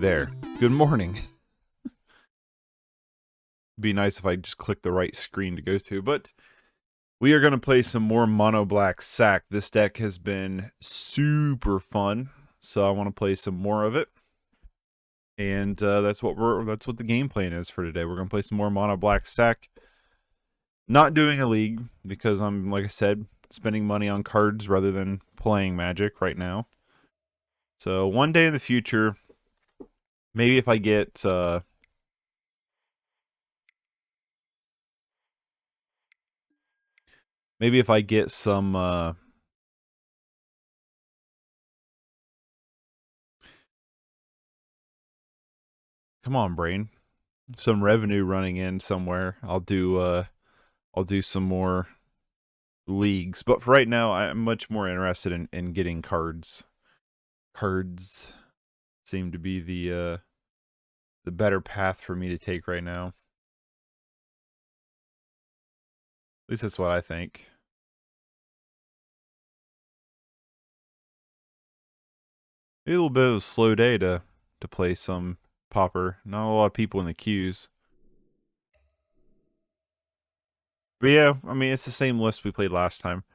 there. Good morning. Be nice if I just click the right screen to go to, but we are going to play some more mono black sack. This deck has been super fun, so I want to play some more of it. And that's what the game plan is for today. We're going to play some more mono black sack. Not doing a league because I'm, like I said, spending money on cards rather than playing Magic right now. So one day in the future, maybe if I get some come on, brain, some revenue running in somewhere, I'll do some more leagues. But for right now, I'm much more interested in getting cards. Cards seem to be the better path for me to take right now. At least that's what I think. Maybe a little bit of a slow day to play some Pauper. Not a lot of people in the queues. But yeah, I mean, it's the same list we played last time.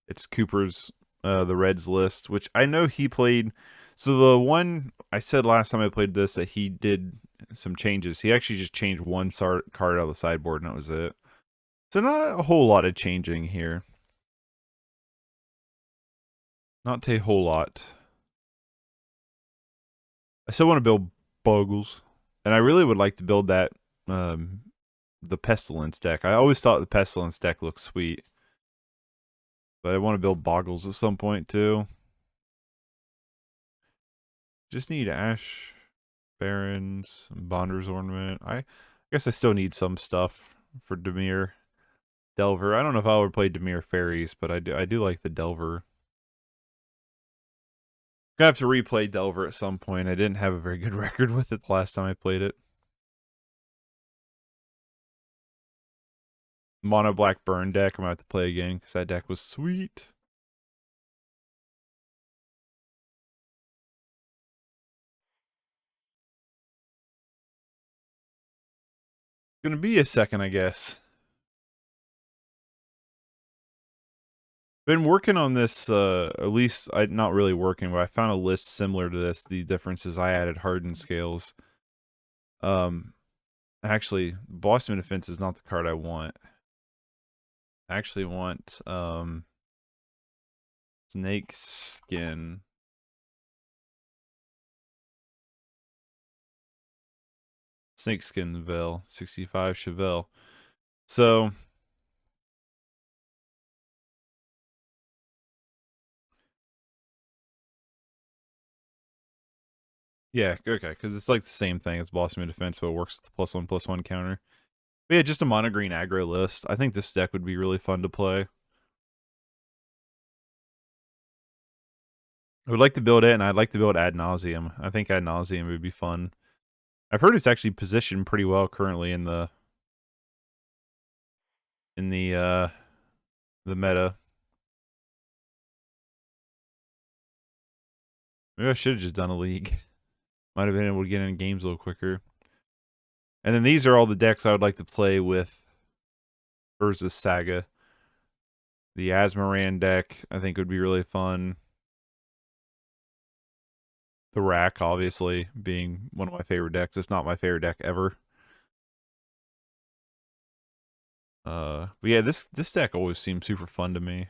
It's Cooper's, the Reds list, which I know he played. So the one I said last time I played this that he did some changes. He actually just changed one card out of the sideboard, and that was it. So not a whole lot of changing here. Not a whole lot. I still want to build Boggles. And I really would like to build that, the Pestilence deck. I always thought the Pestilence deck looked sweet. But I want to build Boggles at some point too. Just need Ash, Barrens, Bonder's Ornament. I guess I still need some stuff for Dimir. Delver. I don't know if I'll ever play Dimir Fairies, but I do like the Delver. Gonna have to replay Delver at some point. I didn't have a very good record with it the last time I played it. Mono Black Burn deck I'm about to play again because that deck was sweet. Gonna be a second, I guess. Been working on this, at least not really working, but I found a list similar to this. The difference is I added hardened scales. Actually, Blossoming Defense is not the card I want. I actually want Snake Skin. Snakeskin Veil, 65 Chevelle. So yeah, okay, because it's like the same thing as Blossoming Defense, but it works with the +1/+1 counter. But yeah, just a mono green aggro list. I think this deck would be really fun to play. I would like to build it, and I'd like to build Ad Nauseam. I think Ad Nauseam would be fun. I've heard it's actually positioned pretty well currently in the meta. Maybe I should have just done a league. Might have been able to get in games a little quicker. And then these are all the decks I would like to play with Urza's Saga. The Azmoran deck, I think, would be really fun. The Rack, obviously, being one of my favorite decks, if not my favorite deck ever. But yeah, this deck always seems super fun to me.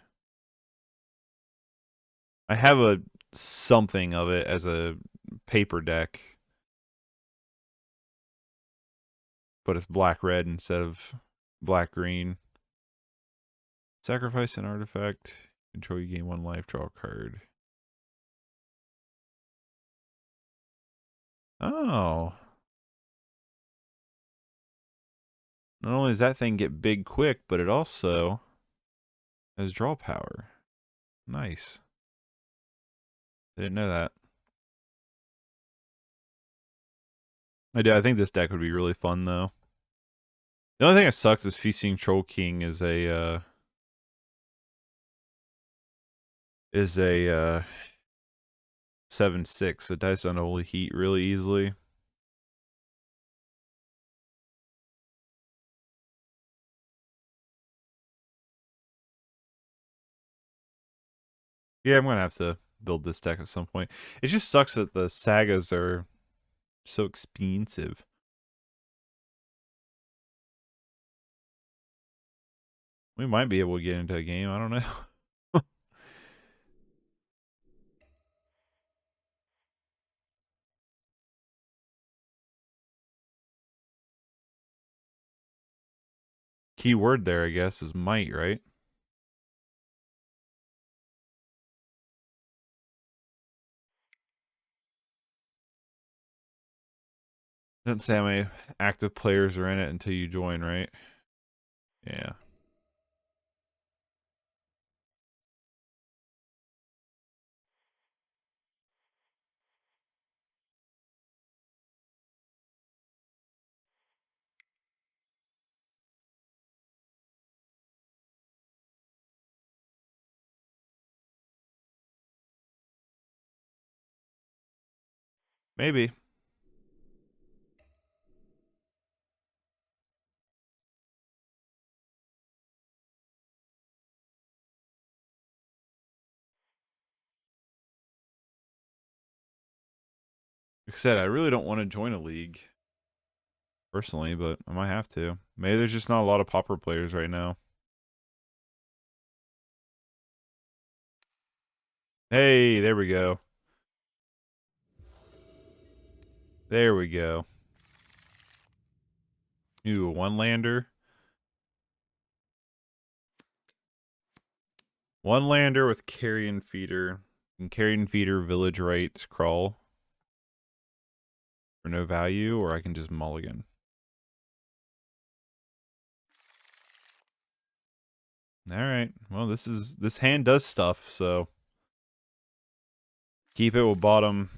I have something of it as a paper deck, but it's black-red instead of black-green. Sacrifice an artifact. Control, you gain 1 life, draw a card. Oh. Not only does that thing get big quick, but it also has draw power. Nice. I didn't know that. I think this deck would be really fun, though. The only thing that sucks is Feasting Troll King is a 7/6. It dies to Unholy Heat really easily. Yeah, I'm going to have to build this deck at some point. It just sucks that the sagas are so expensive. We might be able to get into a game. I don't know. Key word there, I guess, is might, right? Doesn't say how many active players are in it until you join, right? Yeah. Maybe. Like I said, I really don't want to join a league personally, but I might have to. Maybe there's just not a lot of Pauper players right now. Hey, there we go. There we go. Ooh, a one-lander. One-lander with Carrion Feeder. And Carrion Feeder, Village Rites, Crawl. For no value, or I can just mulligan. Alright. Well, this hand does stuff, so keep it with bottom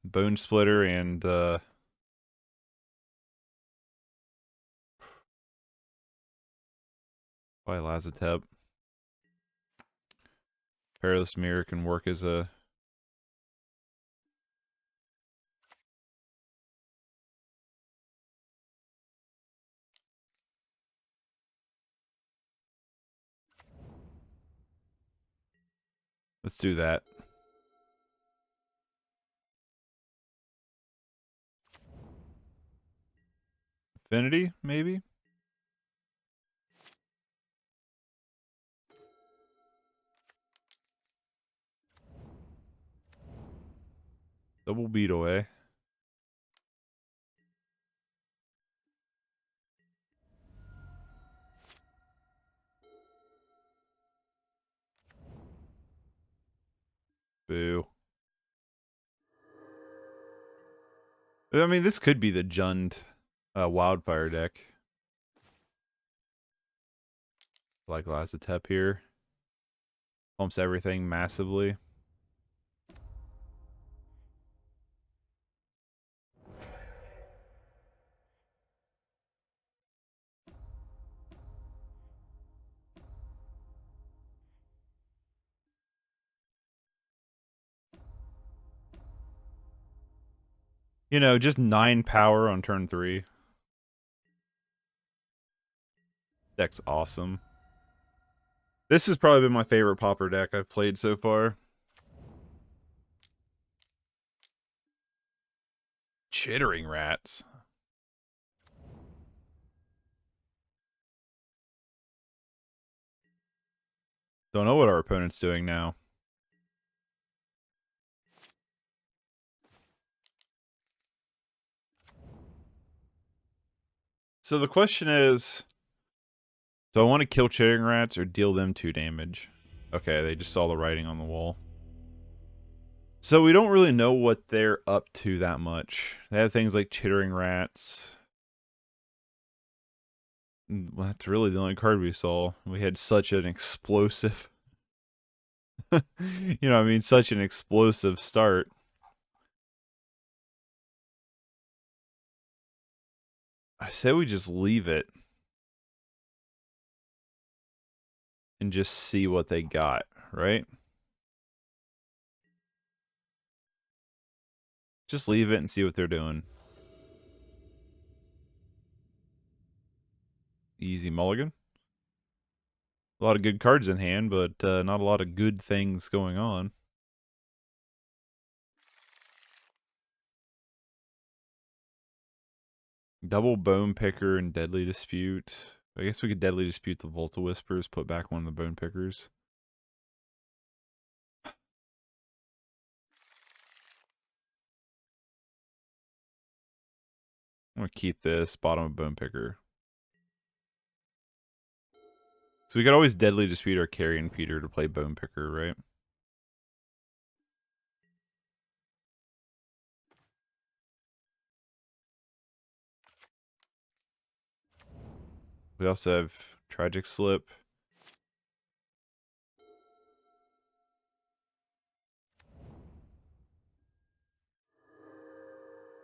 Bone Splitter and by Lazotep. Perilous Myr can work as a let's do that. Affinity, maybe? Double beat away. Boo. I mean, this could be the Jund Wildfire deck. Like Lazotep here. Pumps everything massively. You know, just 9 power on turn 3. Deck's awesome. This has probably been my favorite Pauper deck I've played so far. Chittering Rats. Don't know what our opponent's doing now. So the question is, do I want to kill Chittering Rats or deal them 2 damage? Okay, they just saw the writing on the wall. So we don't really know what they're up to that much. They have things like Chittering Rats. Well, that's really the only card we saw. We had such an explosive... you know, I mean, such an explosive start. I say we just leave it. And just see what they got, right? Just leave it and see what they're doing. Easy mulligan. A lot of good cards in hand, but not a lot of good things going on. Double Bone Picker and Deadly Dispute. I guess we could Deadly Dispute the Volta Whispers, put back one of the Bone Pickers. I'm going to keep this bottom of Bone Picker. So we could always Deadly Dispute our Carrion Feeder to play Bone Picker, right? We also have Tragic Slip.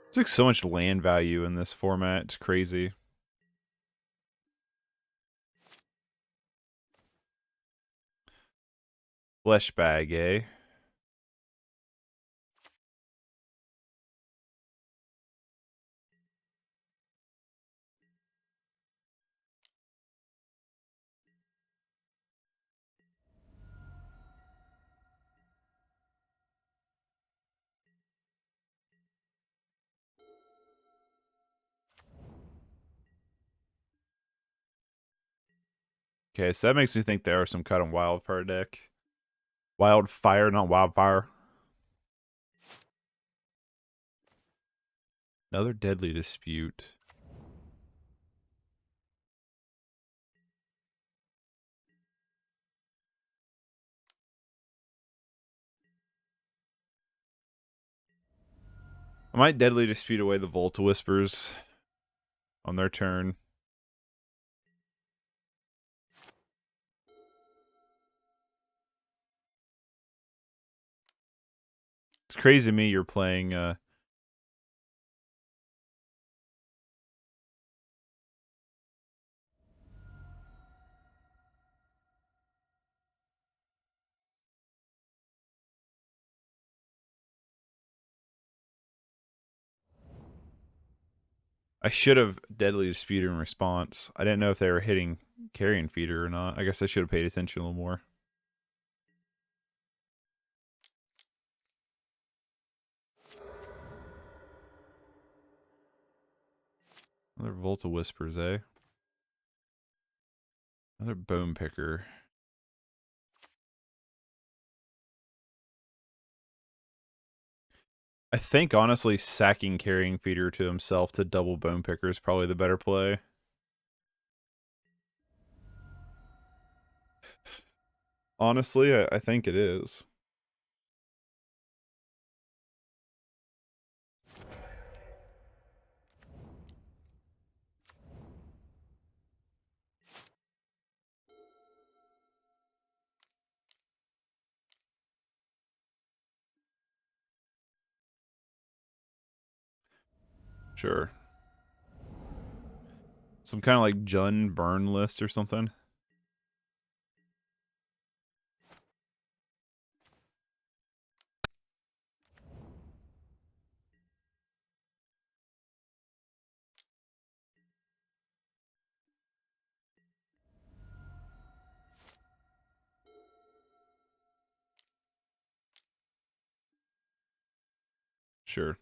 It's like so much land value in this format. It's crazy. Fleshbag, eh? Okay, so that makes me think there are some cut on Wildfire deck. Wildfire, not Wildfire. Another Deadly Dispute. I might Deadly Dispute away the Volta Whispers on their turn. It's crazy to me you're playing I should have Deadly Dispute in response. I didn't know if they were hitting Carrion Feeder or not. I guess I should have paid attention a little more. Another Volta Whispers, eh? Another Bone Picker. I think, honestly, sacking Carrying Feeder to himself to double Bone Picker is probably the better play. Honestly, I think it is. Sure. Some kind of like Jun burn list or something. Sure.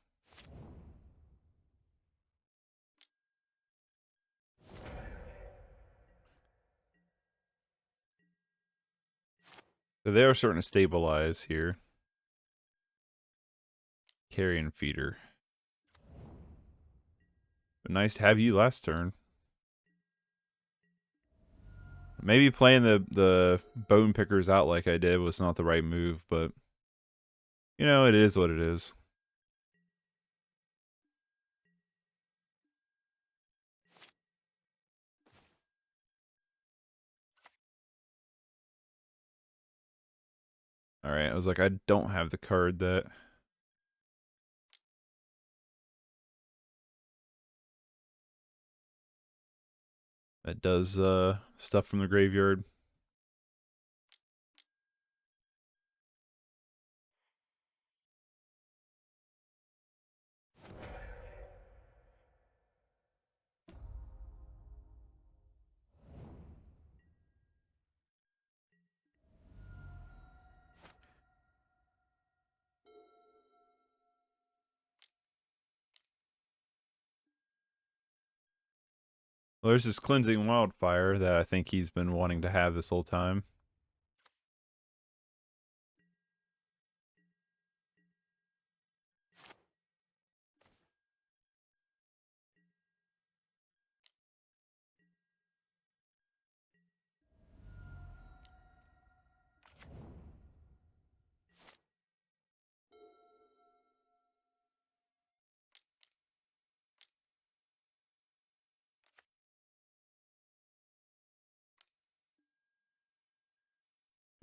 So they are starting to stabilize here. Carrion Feeder. But nice to have you last turn. Maybe playing the Bone Pickers out like I did was not the right move, but you know, it is what it is. Alright, I was like, I don't have the card that does stuff from the graveyard. Well, there's this Cleansing Wildfire that I think he's been wanting to have this whole time.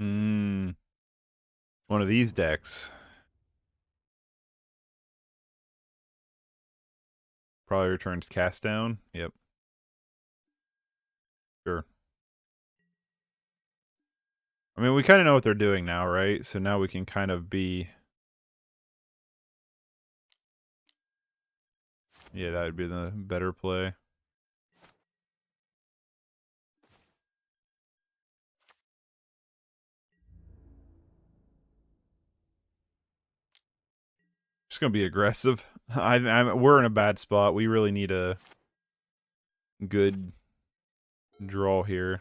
Hmm. One of these decks. Probably returns cast down. Yep. Sure. I mean, we kind of know what they're doing now, right? So now we can kind of be... Yeah, that would be the better play. Just going to be aggressive. We're in a bad spot. We really need a good draw here.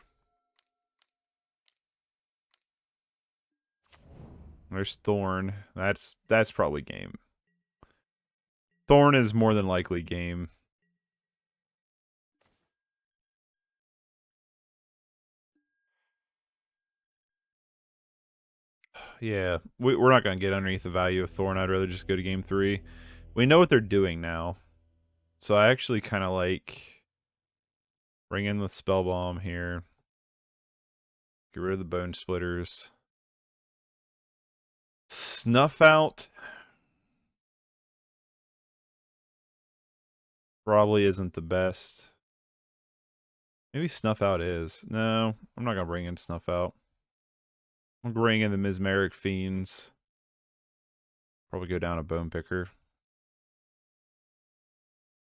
There's Thorn. That's probably game. Thorn is more than likely game. Yeah, we're not going to get underneath the value of Thorn. I'd rather just go to game 3. We know what they're doing now. So I actually kind of like... Bring in the Spellbomb here. Get rid of the Bone Splitters. Snuff Out probably isn't the best. Maybe Snuff Out is. No, I'm not going to bring in Snuff Out. I'm going to bring in the Mesmeric Fiends. Probably go down a Bone Picker.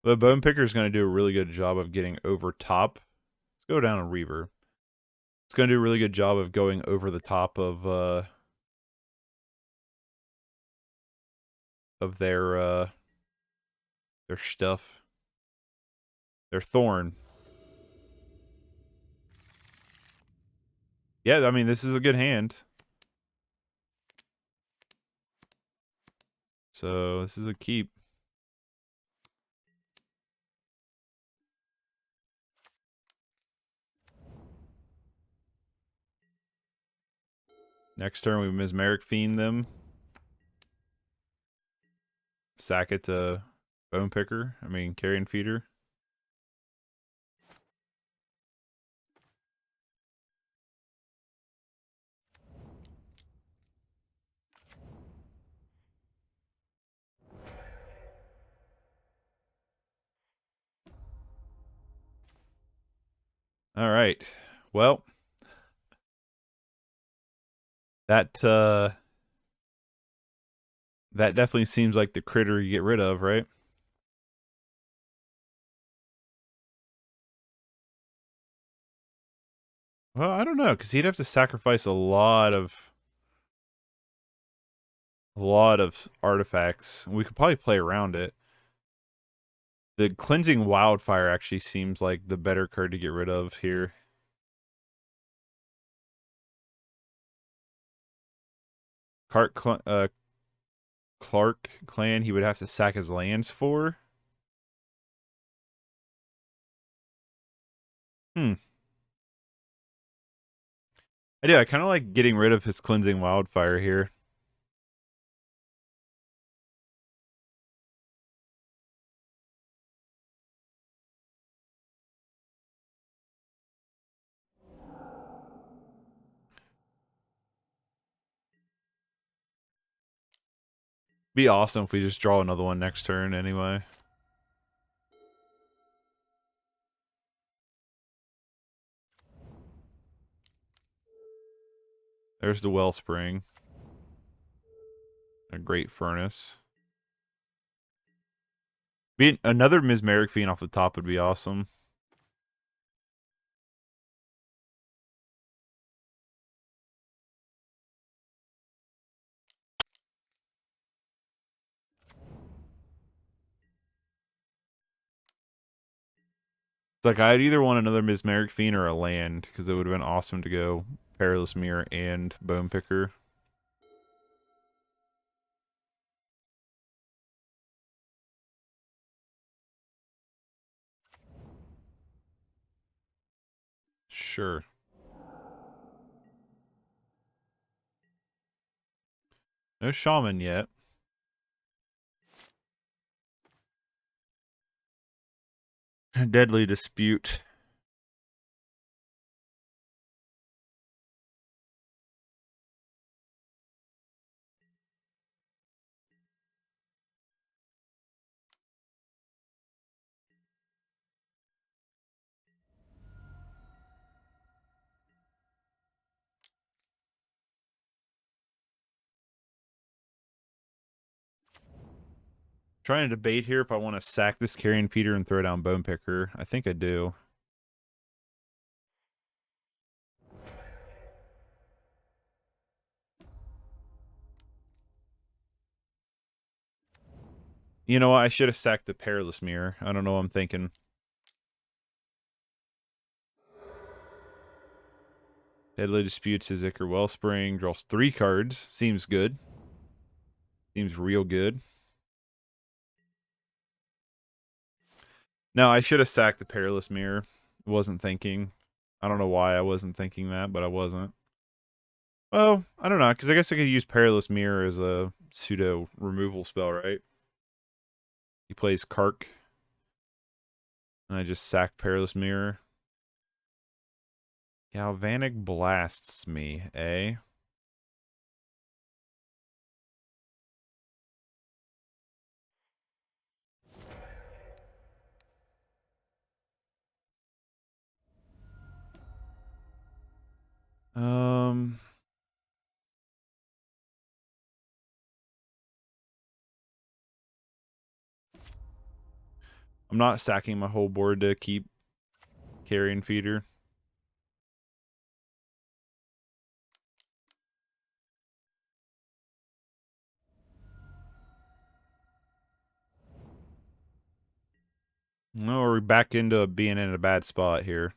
The Bone Picker is going to do a really good job of getting over top. Let's go down a Reaver. It's going to do a really good job of going over the top of their stuff. Their Thorn. Yeah, I mean, this is a good hand. So, this is a keep. Next turn, we Mesmeric Fiend them. Sack it to Bone Picker. I mean, Carrion Feeder. All right. Well, that definitely seems like the critter you get rid of, right? Well, I don't know, because he'd have to sacrifice a lot of artifacts. We could probably play around it. The Cleansing Wildfire actually seems like the better card to get rid of here. Clark clan, he would have to sack his lands for. I kind of like getting rid of his Cleansing Wildfire here. Be awesome if we just draw another one next turn anyway. There's the Wellspring. A great Furnace. Another Mesmeric Fiend off the top would be awesome. It's like I'd either want another Mesmeric Fiend or a land, because it would have been awesome to go Perilous Myr and Bone Picker. Sure. No Shaman yet. Deadly Dispute. Trying to debate here if I want to sack this Carrion Feeder and throw down Bone Picker. I think I do. You know what? I should have sacked the Perilous Myr. I don't know what I'm thinking. Deadly Disputes his Ichor Wellspring. Draws 3 cards. Seems good. Seems real good. No, I should have sacked the Perilous Myr. Wasn't thinking. I don't know why I wasn't thinking that, but I wasn't. Well, I don't know, because I guess I could use Perilous Myr as a pseudo removal spell, right? He plays Kark. And I just sack Perilous Myr. Galvanic blasts me, eh? I'm not sacking my whole board to keep Carrion Feeder. No, we're back into being in a bad spot here.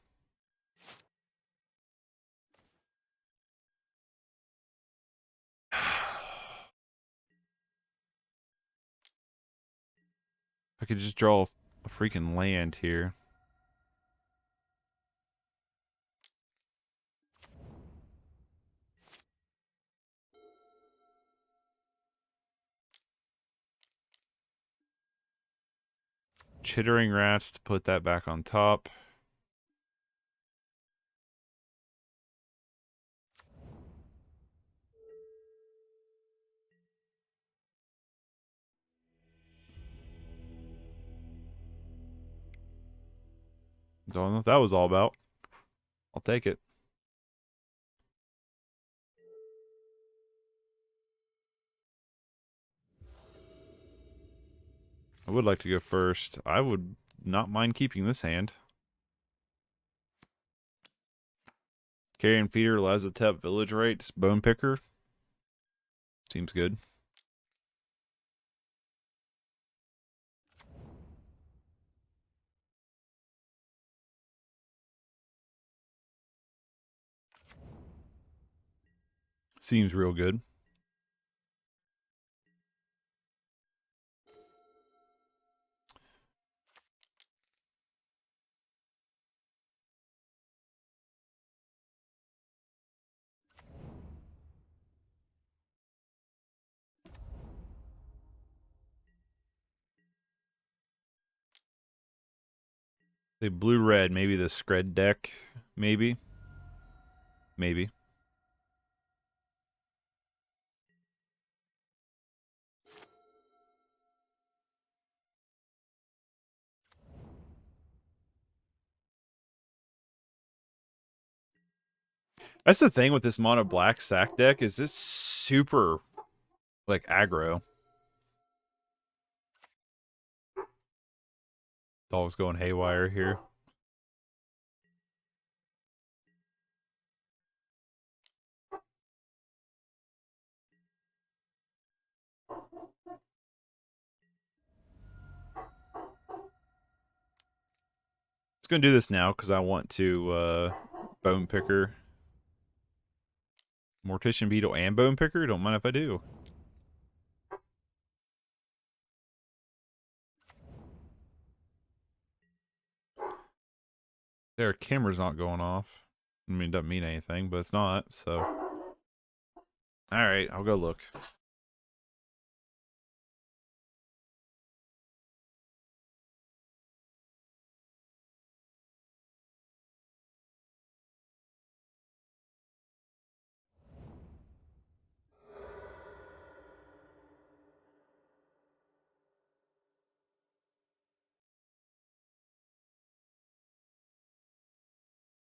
I could just draw a freaking land here. Chittering Rats to put that back on top. Don't know what that was all about. I'll take it. I would like to go first. I would not mind keeping this hand. Carrion Feeder, Lazotep, Village Rites, Bone Picker. Seems good. Seems real good. Say blue-red, maybe the Scred deck, maybe. Maybe. That's the thing with this mono black sack deck, is it's super, like, aggro. Dog's going haywire here. going to do this now because I want to Bone Picker. Mortician Beetle and Bone Picker? Don't mind if I do. Their camera's not going off. I mean, it doesn't mean anything, but it's not, so. Alright, I'll go look.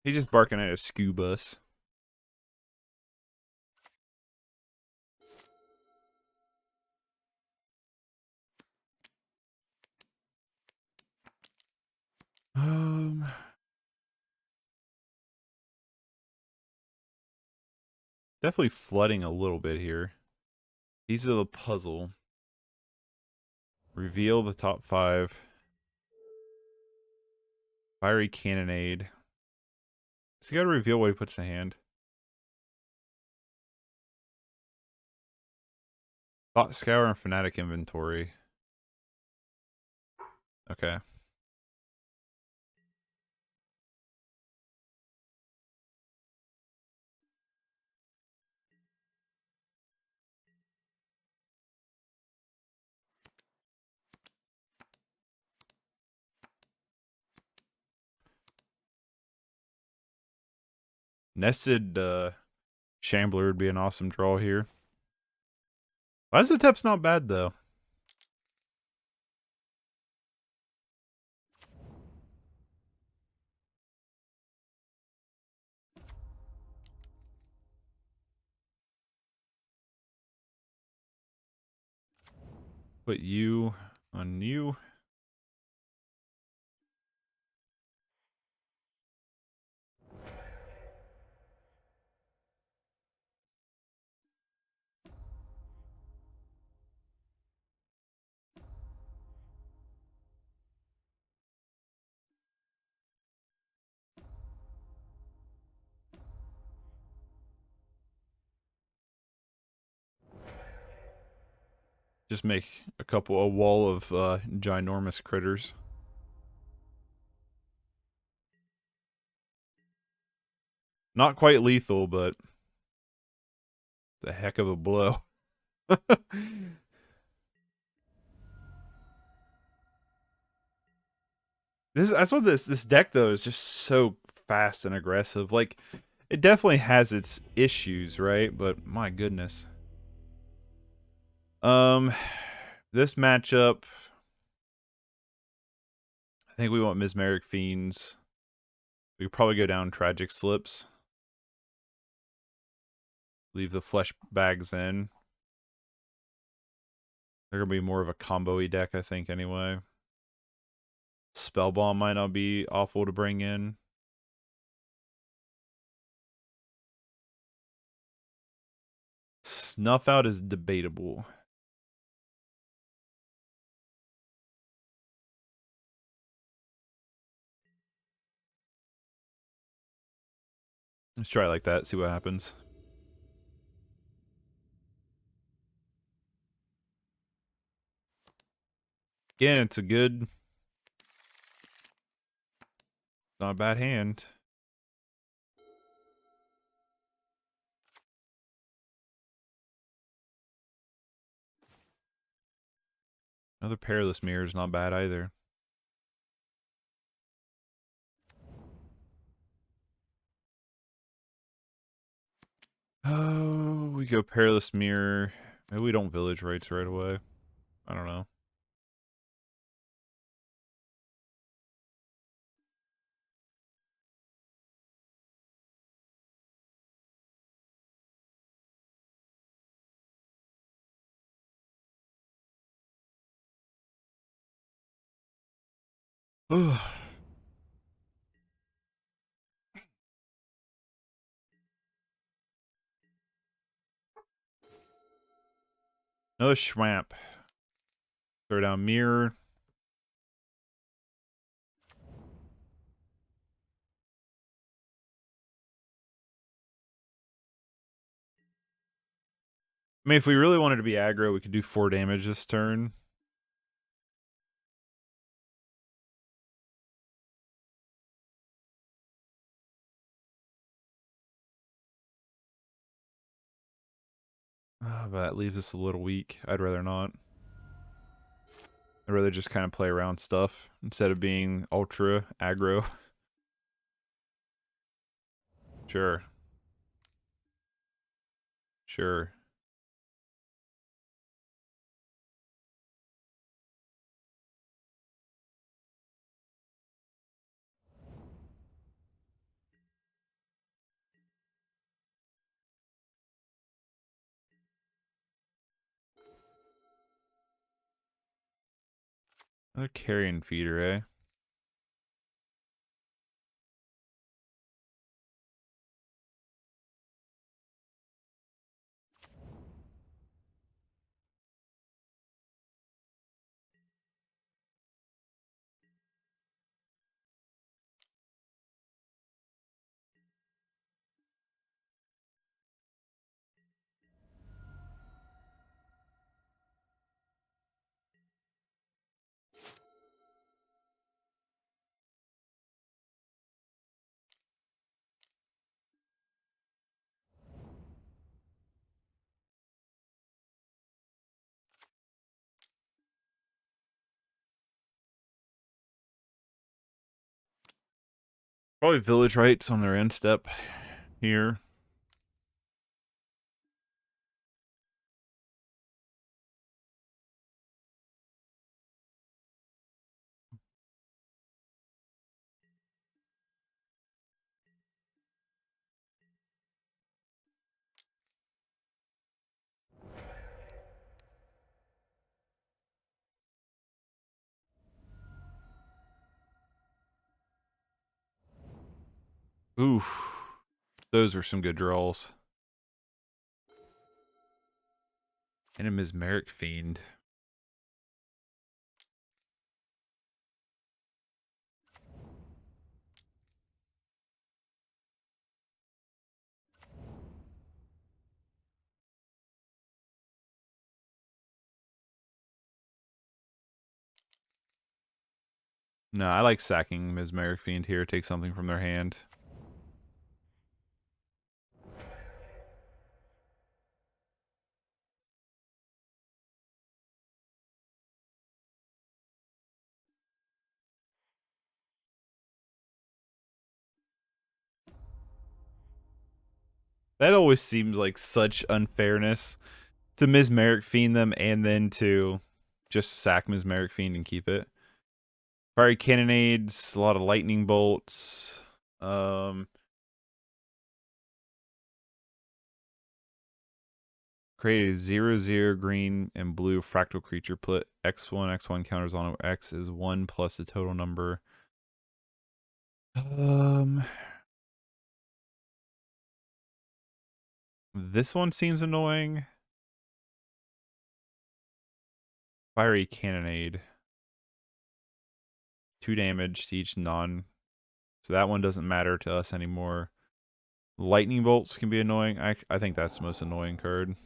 He's just barking at a school bus. Definitely flooding a little bit here. These are the puzzle. Reveal the top 5. Fiery Cannonade. So you gotta reveal what he puts in hand. Thought Scour and Fanatic Inventory. Okay. Nested Shambler would be an awesome draw here. Lazotep's not bad though. Put you on you. Just make a wall of ginormous critters. Not quite lethal, but it's a heck of a blow. That's what this deck though is just so fast and aggressive. Like, it definitely has its issues, right? But my goodness. This matchup, I think we want Mesmeric Fiends. We could probably go down Tragic Slips. Leave the flesh bags in. They're gonna be more of a combo-y deck, I think, anyway. Spellbomb might not be awful to bring in. Snuff Out is debatable. Let's try it like that, see what happens. Again, it's a good, not a bad hand. Another Perilous Myr is not bad either. Oh, we go Perilous Myr. Maybe we don't Village Rites right away. I don't know. Another Schwamp. Throw down Mirror. I mean, if we really wanted to be aggro, we could do 4 damage this turn. But that leaves us a little weak. I'd rather not. I'd rather just kind of play around stuff instead of being ultra aggro. Sure. Sure. A Carrion Feeder, eh? Probably Village Rites on their end step here. Oof. Those were some good draws. And a Mesmeric Fiend. No, I like sacking Mesmeric Fiend here. Take something from their hand. That always seems like such unfairness to Mesmeric Fiend them and then to just sack Mesmeric Fiend and keep it. Fiery Cannonades, a lot of lightning bolts. Create a 0/0 green and blue fractal creature. Put X1 counters on it. X is 1 plus the total number. This one seems annoying. Fiery Cannonade. 2 damage to each non. So that one doesn't matter to us anymore. Lightning bolts can be annoying. I think that's the most annoying card.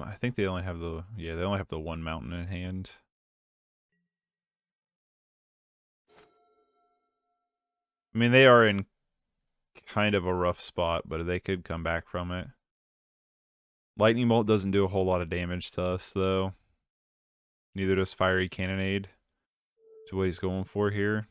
I think they only have the one mountain in hand. I mean, they are in kind of a rough spot, but they could come back from it. Lightning bolt doesn't do a whole lot of damage to us, though. Neither does Fiery Cannonade. That's what he's going for here.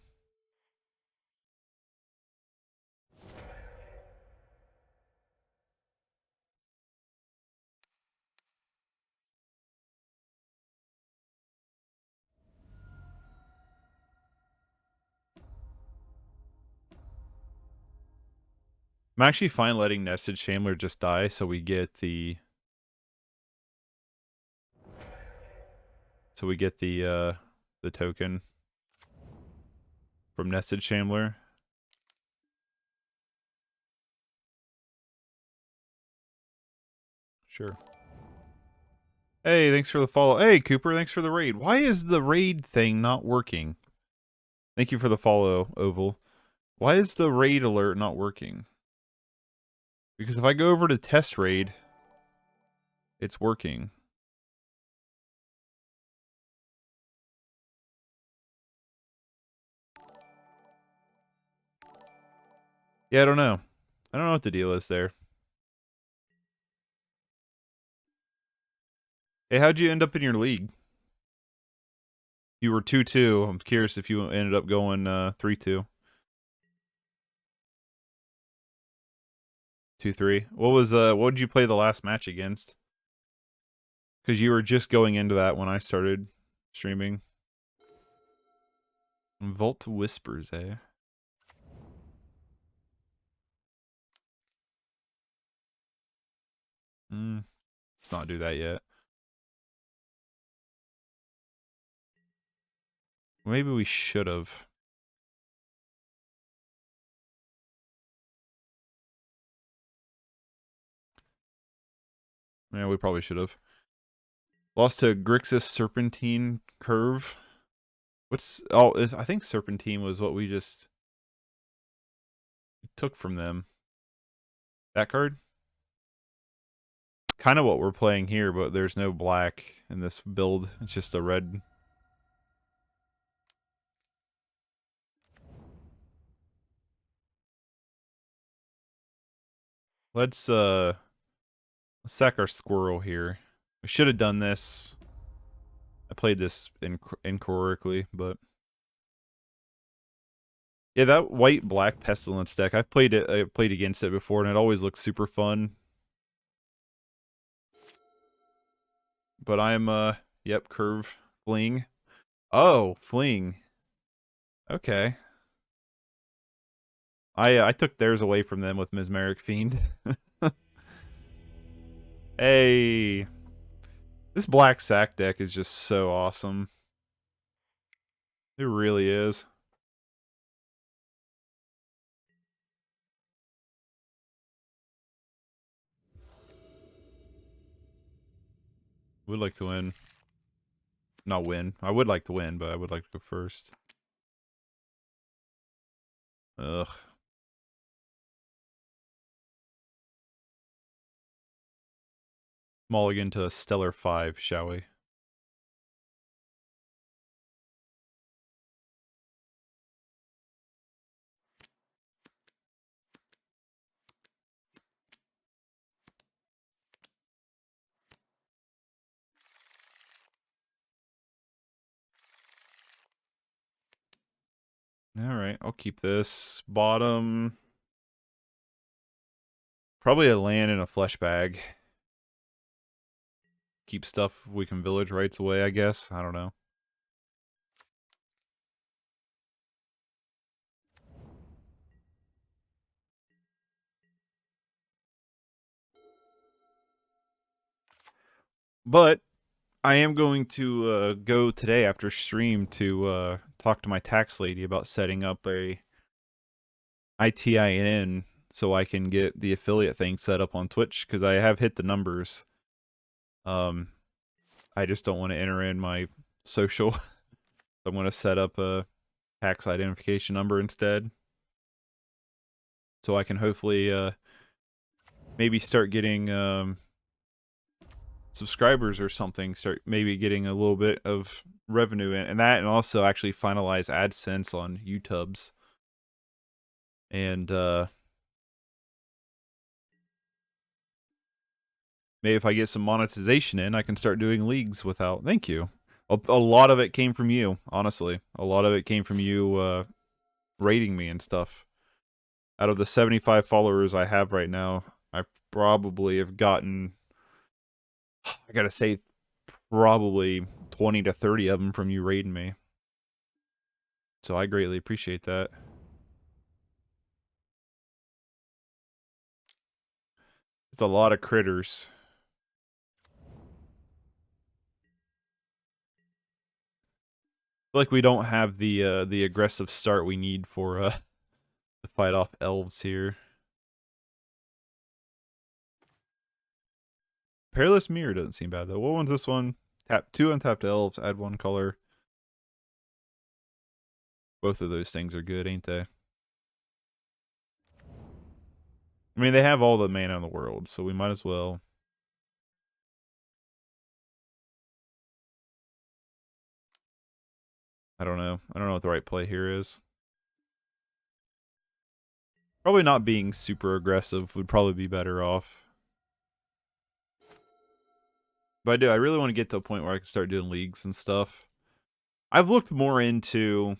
I'm actually fine letting Nested Shambler just die so we get the token from Nested Shambler. Sure. Hey, thanks for the follow. Hey, Cooper, thanks for the raid. Why is the raid thing not working? Thank you for the follow, Oval. Why is the raid alert not working? Because if I go over to test raid, it's working. Yeah, I don't know. I don't know what the deal is there. Hey, how'd you end up in your league? You were 2-2. I'm curious if you ended up going 3-2. 2-3. What did you play the last match against? Because you were just going into that when I started streaming. Vault Whispers, eh? Let's not do that yet. Maybe we should have. Yeah, we probably should have. Lost to Grixis Serpentine Curve. I think Serpentine was what we just took from them. That card? Kind of what we're playing here, but there's no black in this build. It's just a red. Let's sack our squirrel here. We should have done this. I played this incorrectly, but yeah, that white-black pestilence deck. I played against it before, and it always looks super fun. But I'm yep, curve fling. Oh, fling. Okay. I took theirs away from them with Mesmeric Fiend. Hey. This black sack deck is just so awesome. It really is. Would like to win. Not win. I would like to win, but I would like to go first. Ugh. Mulligan to Stellar 5, shall we? Alright, I'll keep this. Bottom. Probably a land and a Fleshbag. Keep stuff we can Village Rites away, I guess. I don't know. But I am going to go today after stream to talk to my tax lady about setting up a ITIN so I can get the affiliate thing set up on Twitch, because I have hit the numbers. I just don't want to enter in my social. I'm going to set up a tax identification number instead, so I can hopefully maybe start getting subscribers or something, start maybe getting a little bit of revenue in, and that, and also actually finalize AdSense on YouTubes. And maybe if I get some monetization in, I can start doing leagues without. Thank you. A lot of it came from you, honestly. A lot of it came from you rating me and stuff. Out of the 75 followers I have right now, I probably have gotten, I gotta say, probably 20 to 30 of them from you rating me. So I greatly appreciate that. It's a lot of critters. I feel like we don't have the aggressive start we need for to fight off elves here. Perilous Myr doesn't seem bad though. What one's this one? Tap 2 untapped elves, add 1 color. Both of those things are good, ain't they? I mean, they have all the mana in the world, so we might as well. I don't know. I don't know what the right play here is. Probably not being super aggressive would probably be better off. But I really want to get to a point where I can start doing leagues and stuff. I've looked more into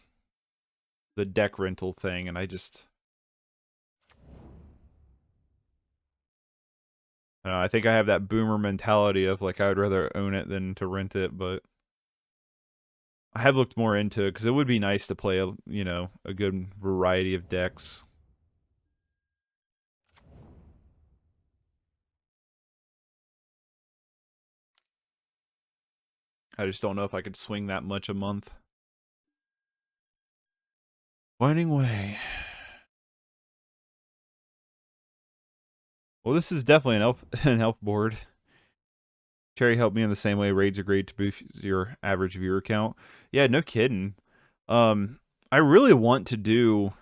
the deck rental thing, and I think I have that boomer mentality of like I would rather own it than to rent it, but I have looked more into it because it would be nice to play a good variety of decks. I just don't know if I could swing that much a month. Winding Way. Well, this is definitely an elf board. Cherry helped me in the same way. Raids are great to boost your average viewer count. Yeah, no kidding. I really want to do...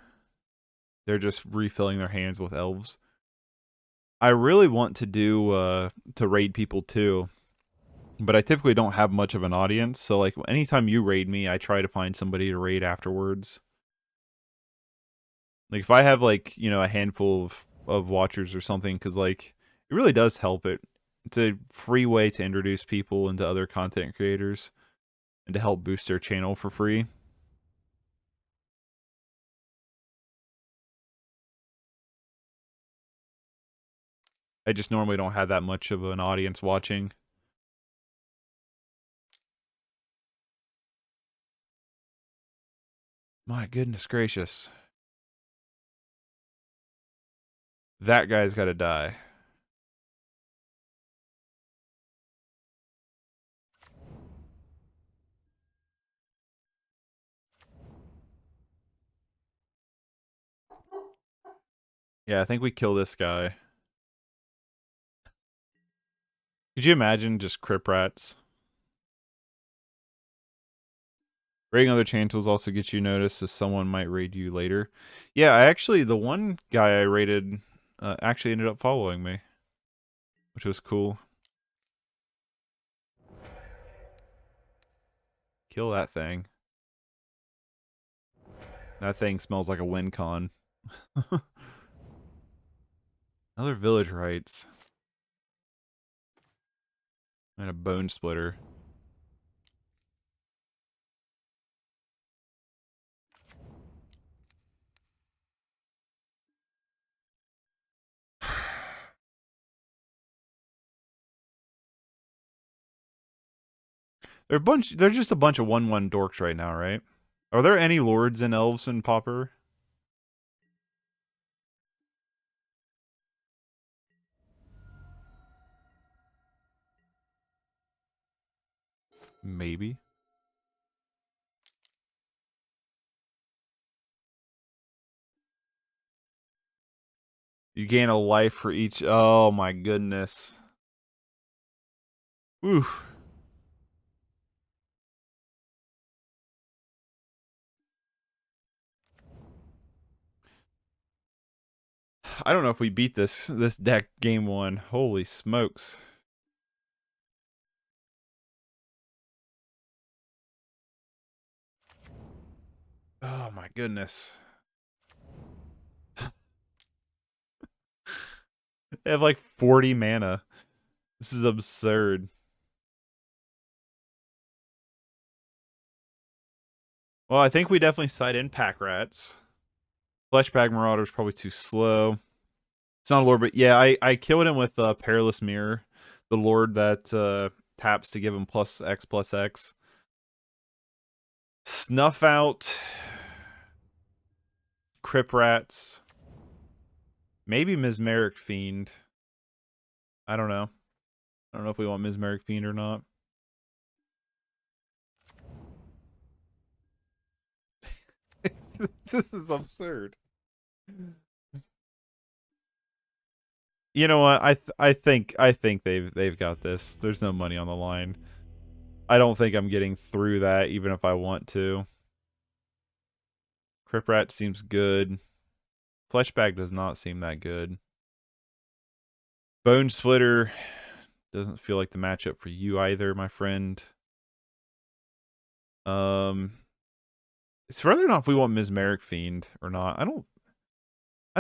They're just refilling their hands with elves. I really want to do to raid people too. But I typically don't have much of an audience, so like anytime you raid me, I try to find somebody to raid afterwards. Like if I have like, a handful of watchers or something, because like it really does help it. It's a free way to introduce people into other content creators and to help boost their channel for free. I just normally don't have that much of an audience watching. My goodness gracious. That guy's got to die. Yeah, I think we kill this guy. Could you imagine just Crypt Rats? Raiding other channels also gets you noticed, so someone might raid you later. Yeah, the one guy I raided actually ended up following me, which was cool. Kill that thing. That thing smells like a wind con. Another Village Rites. And a Bone Splitter. They're just a bunch of 1/1 dorks right now, right? Are there any lords and elves in Pauper? Maybe. You gain a life for each. Oh my goodness. Oof. I don't know if we beat this deck game 1. Holy smokes. Oh my goodness. They have like 40 mana. This is absurd. Well, I think we definitely side in Pack Rats. Fleshbag Marauder is probably too slow. It's not a lord, but yeah, I killed him with Perilous Myr, the lord that taps to give him +X/+X. Snuff Out. Crypt Rats. Maybe Mesmeric Fiend. I don't know. I don't know if we want Mesmeric Fiend or not. This is absurd. You know what? I think they've got this. There's no money on the line. I don't think I'm getting through that, even if I want to. Crypt Rats seems good. Fleshbag does not seem that good. Bone Splitter doesn't feel like the matchup for you either, my friend. It's whether or not if we want Mesmeric Fiend or not. I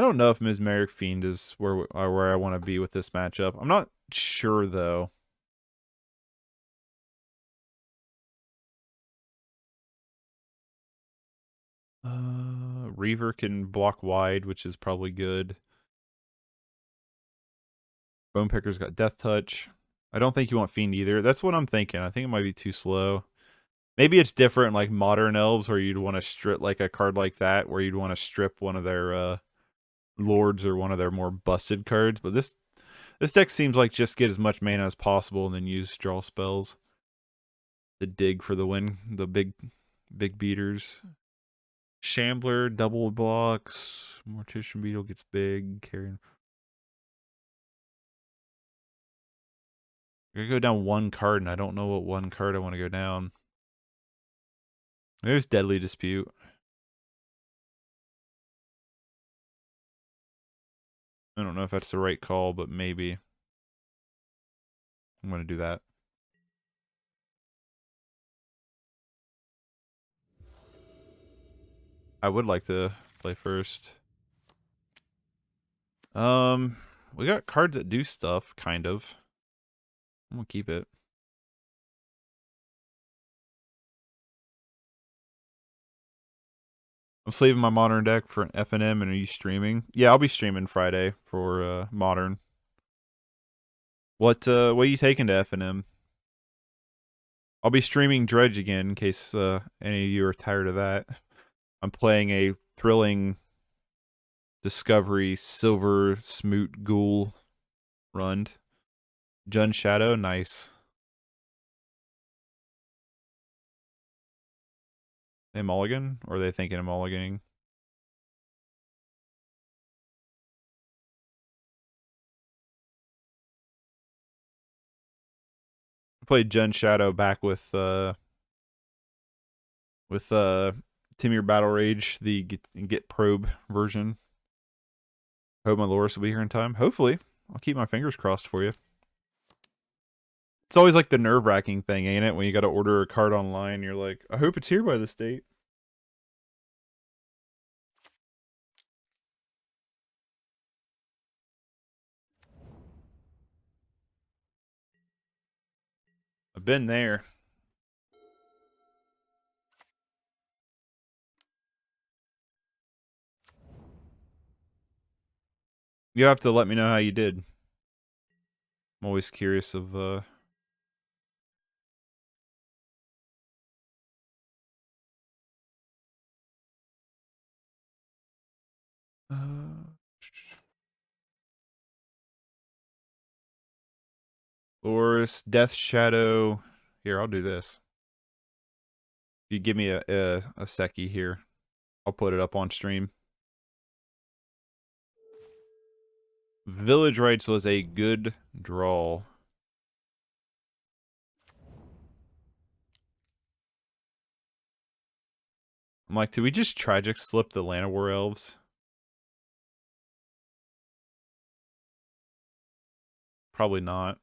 don't know if Mesmeric Fiend is where I want to be with this matchup. I'm not sure though. Reaver can block wide, which is probably good. Bone Picker's got Death Touch. I don't think you want Fiend either. That's what I'm thinking. I think it might be too slow. Maybe it's different like modern elves where you'd want to strip like a card like that where you'd want to strip one of their lords or one of their more busted cards. But this deck seems like just get as much mana as possible and then use draw spells. The dig for the win. The big beaters. Shambler, double blocks. Mortician Beetle gets big. Carrion. I'm gonna go down one card, and I don't know what one card I want to go down. There's Deadly Dispute. I don't know if that's the right call, but maybe. I'm gonna do that. I would like to play first. We got cards that do stuff, kind of. I'm gonna keep it. I'm saving my modern deck for an FNM, and are you streaming? Yeah, I'll be streaming Friday for modern. What are you taking to FNM? I'll be streaming Dredge again in case any of you are tired of that. I'm playing a thrilling Discovery Silver Smoot Ghoul run. Jun Shadow, nice. They mulligan? Or are they thinking of mulliganing? I played Jun Shadow back with Timir Battle Rage, the get probe version. Hope my Loris will be here in time. Hopefully. I'll keep my fingers crossed for you. It's always like the nerve-wracking thing, ain't it? When you got to order a card online, you're like, I hope it's here by this date. I've been there. You have to let me know how you did. I'm always curious of Loris, Death Shadow. Here, I'll do this. If you give me a seckie here, I'll put it up on stream. Village Rites was a good draw. I'm like, did we just tragic slip the Llanowar Elves? Probably not.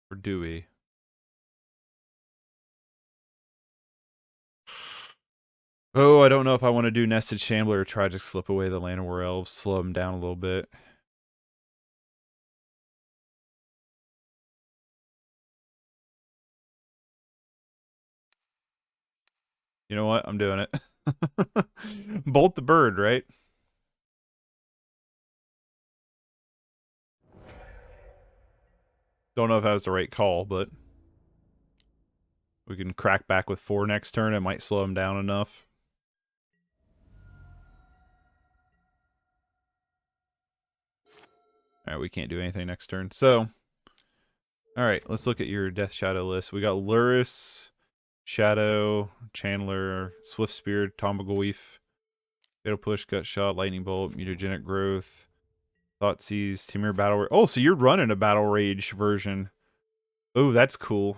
Or do we? Oh, I don't know if I want to do Nested Shambler or tragic slip away the Llanowar Elves. Slow them down a little bit. You know what? I'm doing it. Bolt the bird, right? Don't know if that was the right call, but we can crack back with 4 next turn. It might slow him down enough. Alright, we can't do anything next turn. So, alright, let's look at your Death Shadow list. We got Luris, Shadow, Chandler, Swift Spear, Tomagleaf, Fatal Push, Gut Shot, Lightning Bolt, Mutagenic Growth, Thoughtseize, Timur Battle. Oh, so you're running a Battle Rage version. Oh, that's cool.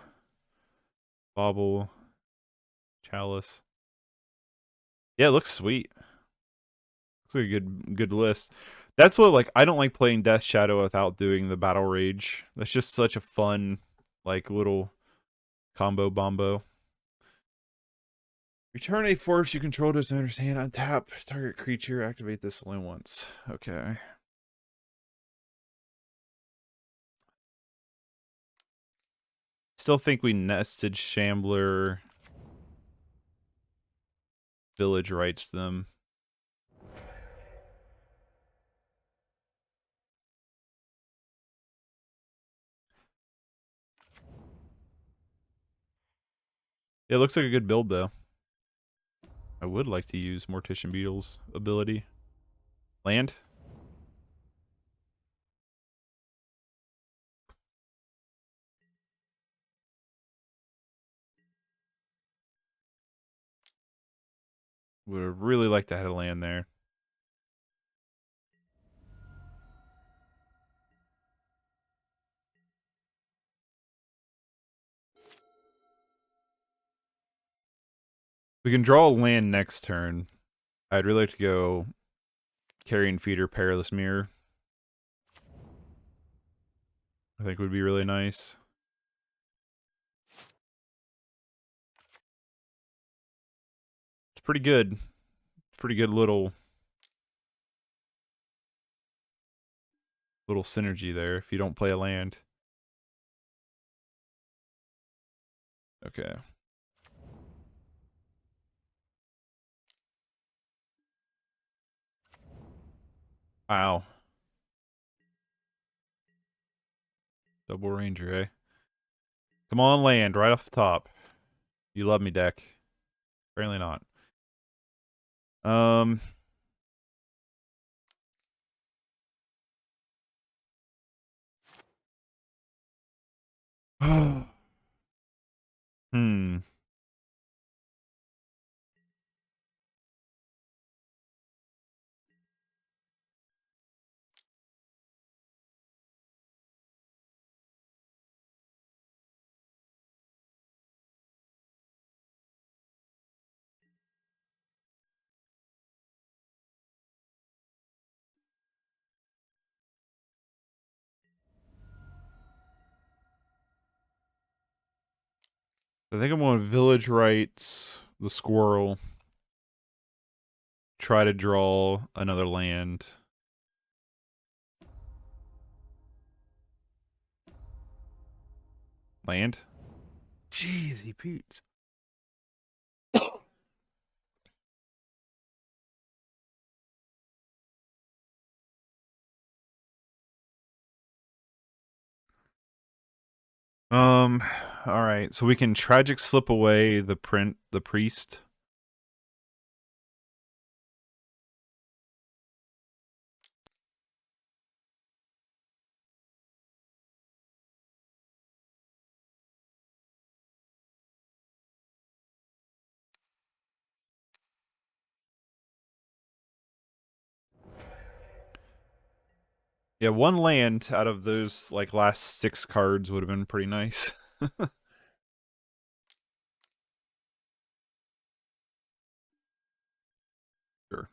Bauble. Chalice. Yeah, it looks sweet. Looks like a good list. That's what, like, I don't like playing Death Shadow without doing the Battle Rage. That's just such a fun, like, little combo bombo. Return a force you control to its owner's hand. Untap target creature. Activate this only once. Okay. Still think we Nested Shambler. Village Rites them. It looks like a good build, though. I would like to use Mortician Beetle's ability. Land? Would have really liked to have a land there. We can draw a land next turn. I'd really like to go Carrion Feeder, Perilous Myr. I think would be really nice. It's pretty good. Pretty good little synergy there if you don't play a land. Okay. Wow. Double Ranger, eh? Come on, land, right off the top. You love me, deck. Apparently not. Hmm. I think I'm going to Village Rites, the squirrel. Try to draw another land. Land? Jeezy Pete. All right. So we can tragic slip away the priest. Yeah, one land out of those like last 6 cards would have been pretty nice. Sure.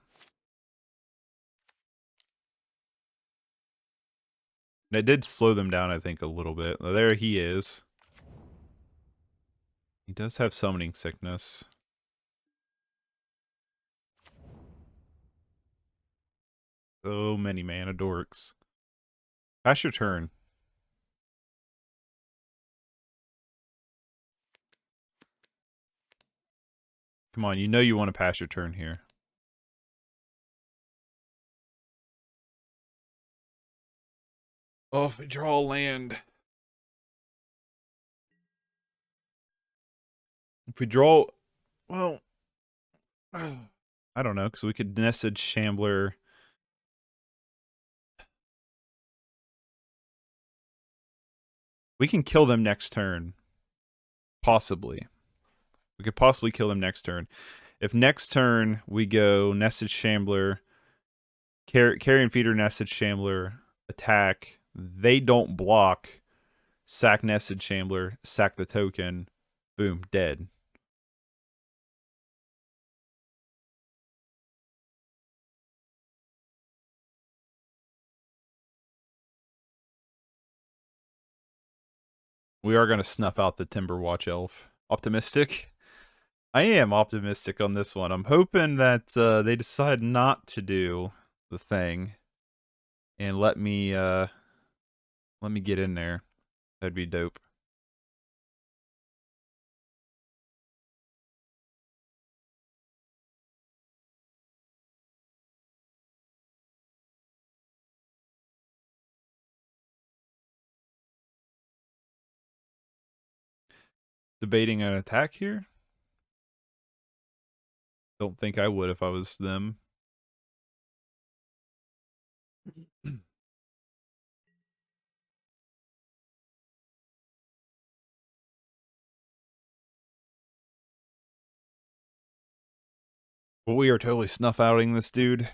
And it did slow them down, I think, a little bit. There he is. He does have summoning sickness. So many mana dorks. Pass your turn. Come on, you know you want to pass your turn here. Oh, if we draw land. If we draw... Well... I don't know, because we could Nested Shambler... We can kill them next turn. Possibly. We could possibly kill them next turn. If next turn we go Nested Shambler, Carrion Feeder, Nested Shambler, attack. They don't block. Sack Nested Shambler, sack the token. Boom, dead. We are going to snuff out the Timberwatch Elf. Optimistic? I am optimistic on this one. I'm hoping that they decide not to do the thing and let me get in there. That'd be dope. Debating an attack here? Don't think I would if I was them. Well, we are totally snuff outing this dude.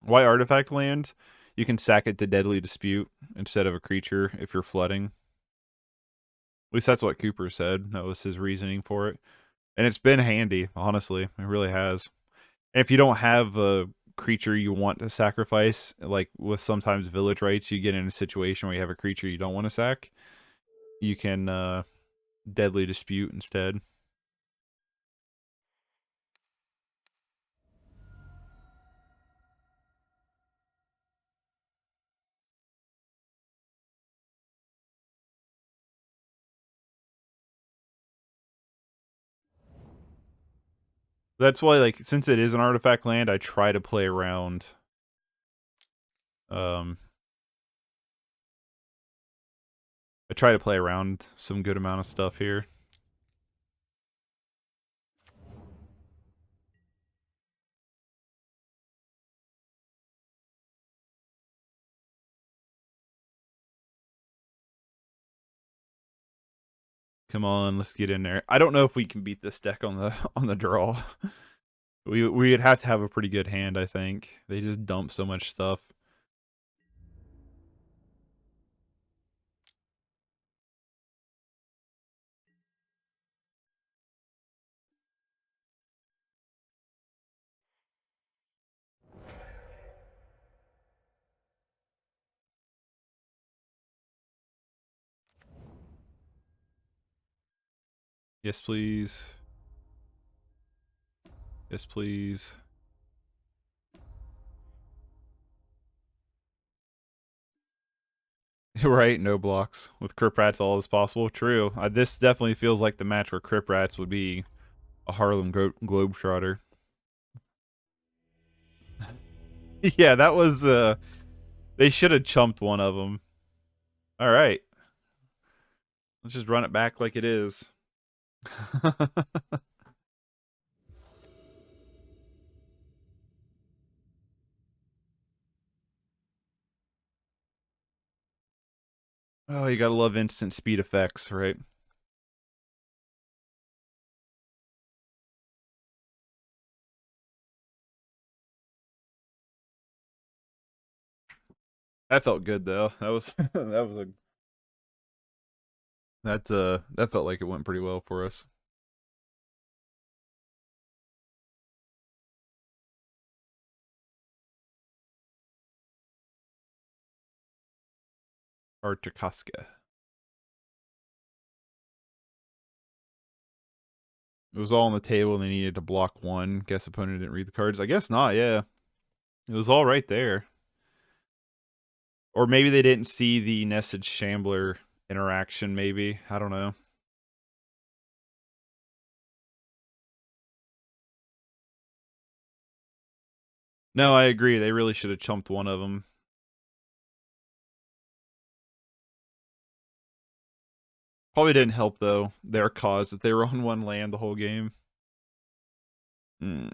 Why artifact land? You can sack it to Deadly Dispute instead of a creature if you're flooding. At least that's what Cooper said. That was his reasoning for it. And it's been handy, honestly. It really has. And if you don't have a creature you want to sacrifice, like with sometimes Village Rites, you get in a situation where you have a creature you don't want to sack, you can Deadly Dispute instead. That's why, like, since it is an artifact land, I try to play around. I try to play around some good amount of stuff here. Come on, let's get in there. I don't know if we can beat this deck on the draw. We'd have to have a pretty good hand, I think. They just dump so much stuff. Yes, please. Yes, please. Right, no blocks. With Crypt Rats, all is possible. True. This definitely feels like the match where Crypt Rats would be a Harlem Globetrotter. Yeah, that was, they should have chumped one of them. Alright. Let's just run it back like it is. Oh, you gotta love instant speed effects, right? That felt good though. That was that felt like it went pretty well for us. Artikaska. It was all on the table and they needed to block one. Guess opponent didn't read the cards. I guess not, yeah. It was all right there. Or maybe they didn't see the Nested Shambler interaction, maybe. I don't know. No, I agree. They really should have chumped one of them. Probably didn't help, though, their cause that they were on one land the whole game. Come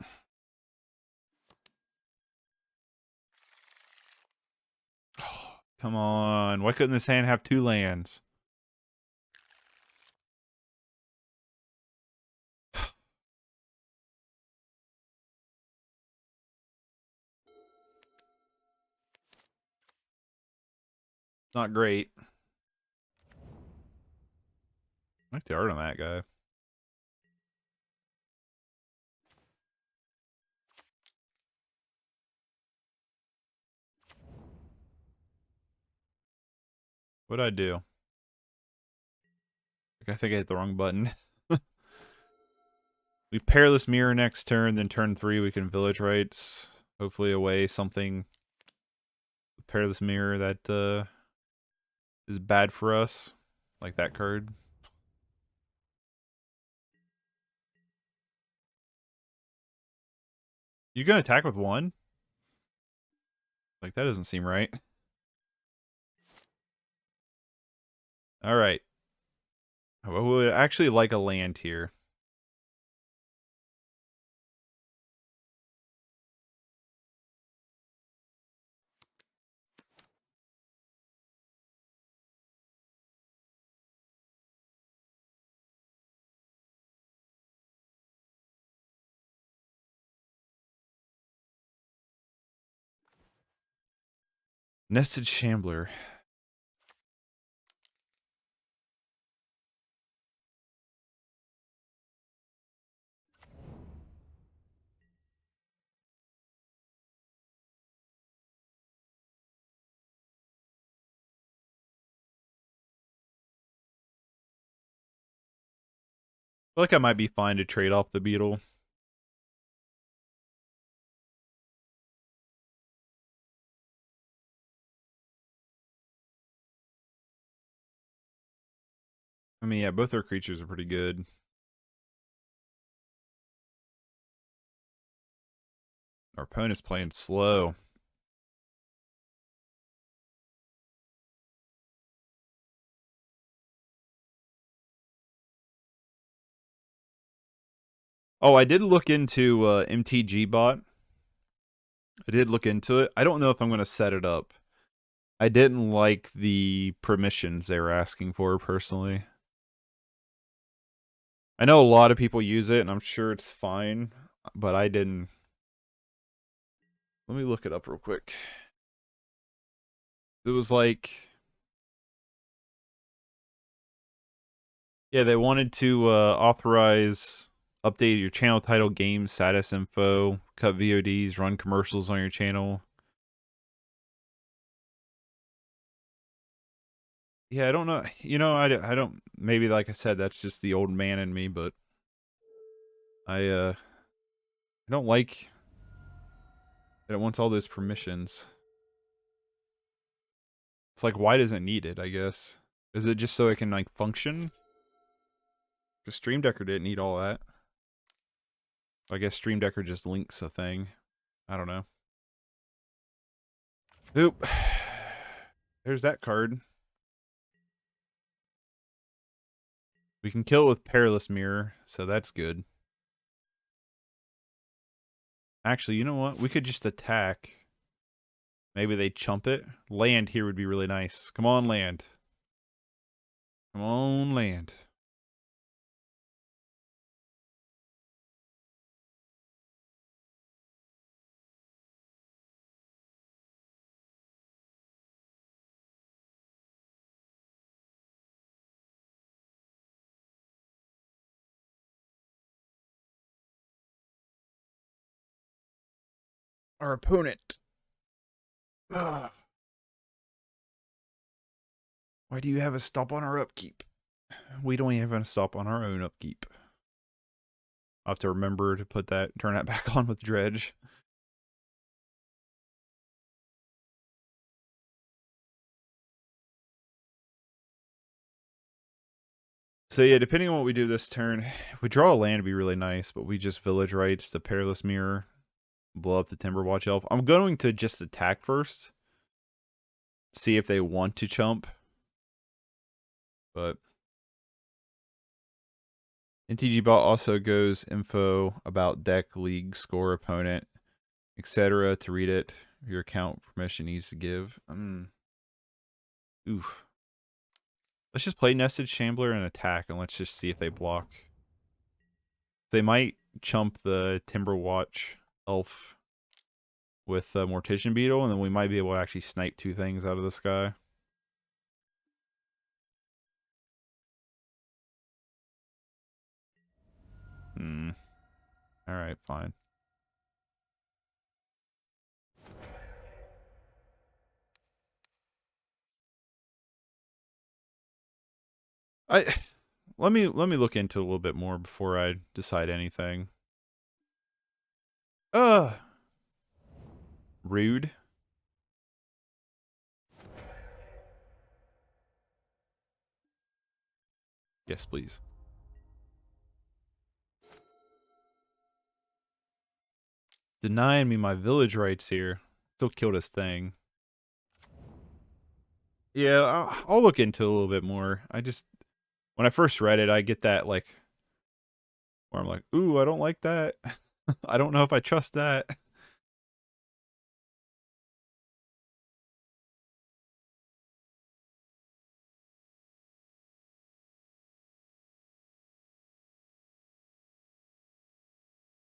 on. Why couldn't this hand have two lands? Not great. I like the art on that guy. What'd I do? I think I hit the wrong button. We Perilous Myr next turn, then turn 3 we can Village Rites. Hopefully away something Perilous Myr that is bad for us. Like that card. You gonna attack with 1? Like that doesn't seem right. Alright. I would actually like a land here. Nested Shambler. I feel like I might be fine to trade off the Beetle. I mean, yeah, both our creatures are pretty good. Our opponent's playing slow. Oh, I did look into MTG bot. I did look into it. I don't know if I'm going to set it up. I didn't like the permissions they were asking for, personally. I know a lot of people use it, and I'm sure it's fine, but I didn't. Let me look it up real quick. It was like... Yeah, they wanted to authorize... Update your channel title, game status info, cut VODs, run commercials on your channel. Yeah, I don't know. You know, I don't... Maybe, like I said, that's just the old man in me, but... I don't like... that it wants all those permissions. It's like, why does it need it, I guess? Is it just so it can, like, function? Because Stream Decker didn't need all that. I guess Stream Decker just links a thing. I don't know. Oop. There's that card. We can kill it with Perilous Myr, so that's good. Actually, you know what? We could just attack. Maybe they chump it. Land here would be really nice. Come on, land. Come on, land. Our opponent. Ugh. Why do you have a stop on our upkeep? We don't even have a stop on our own upkeep. I'll have to remember to put that, turn that back on with Dredge. So yeah, depending on what we do this turn, if we draw a land, it'd be really nice, but we just Village Rites the Perilous Myr, blow up the Timberwatch Elf. I'm going to just attack first. See if they want to chump. But NTG bot also goes info about deck, league, score, opponent, etc. to read it. Your account permission needs to give. Oof. Let's just play Nested Shambler and attack, and let's just see if they block. They might chump the Timberwatch Elf with Mortician Beetle, and then we might be able to actually snipe 2 things out of the sky. Alright, fine. Let me look into it a little bit more before I decide anything. Rude. Yes, please. Denying me my village rights here. Still killed his thing. Yeah, I'll look into it a little bit more. When I first read it, I get that, like, where I'm like, ooh, I don't like that. I don't know if I trust that.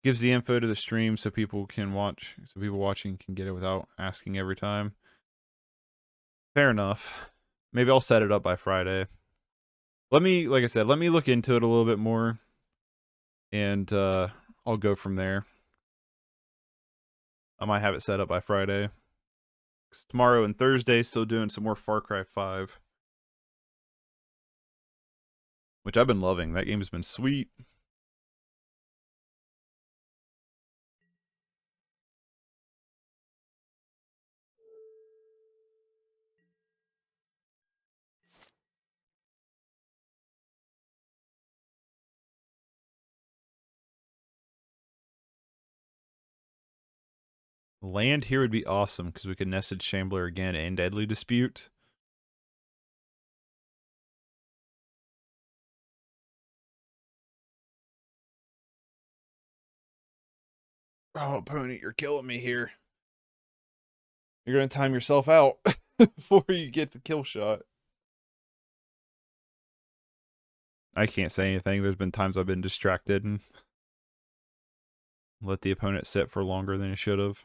Gives the info to the stream so people can watch, so people watching can get it without asking every time. Fair enough. Maybe I'll set it up by Friday. Like I said, let me look into it a little bit more, and I'll go from there. I might have it set up by Friday. 'Cause tomorrow and Thursday, still doing some more Far Cry 5. Which I've been loving. That game's been sweet. Land here would be awesome, because we could Nested Shambler again and Deadly Dispute. Oh, opponent, you're killing me here. You're going to time yourself out before you get the kill shot. I can't say anything. There's been times I've been distracted and let the opponent sit for longer than he should have.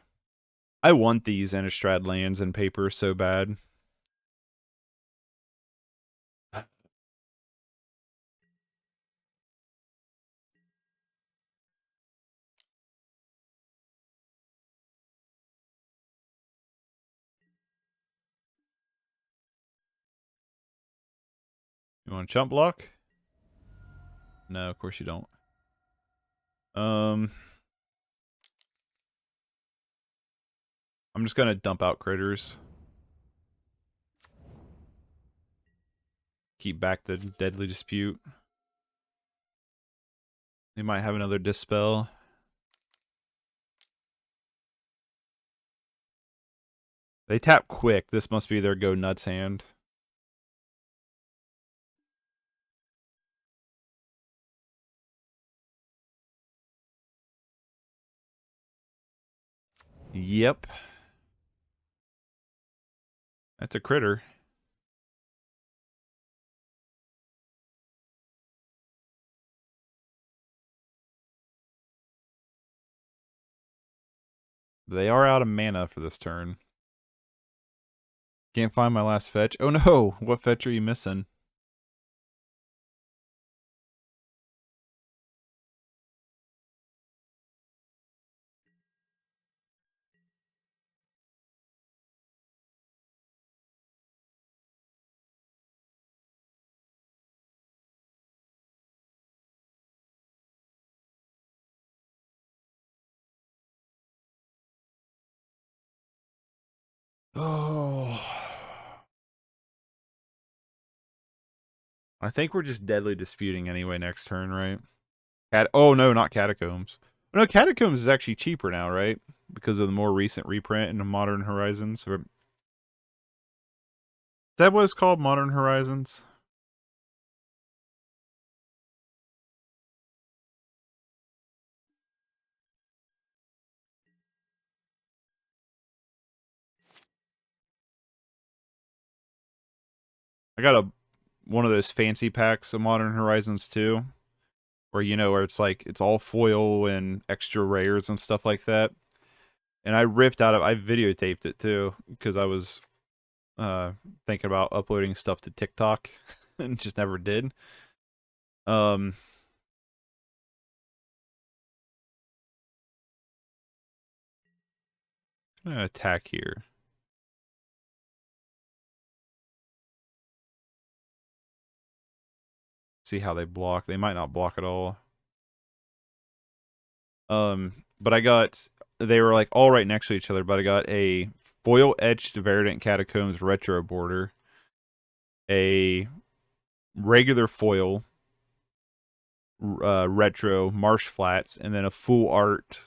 I want these Innistrad lands and paper so bad. You want a chump block? No, of course you don't. I'm just gonna dump out critters. Keep back the Deadly Dispute. They might have another Dispel. They tap quick. This must be their go nuts hand. Yep. That's a critter. They are out of mana for this turn. Can't find my last fetch. Oh no! What fetch are you missing? Oh. I think we're just Deadly Disputing anyway next turn, right? Oh no, not Catacombs. No, Catacombs is actually cheaper now, right? Because of the more recent reprint in Modern Horizons. Is that what it's called? Modern Horizons? I got one of those fancy packs of Modern Horizons too, where where it's like it's all foil and extra rares and stuff like that. And I videotaped it too because I was thinking about uploading stuff to TikTok and just never did. I'm gonna attack here. See how they block. They might not block at all. But I got, they were like all right next to each other, but I got a foil etched Verdant Catacombs retro border, a regular foil retro Marsh Flats, and then a full art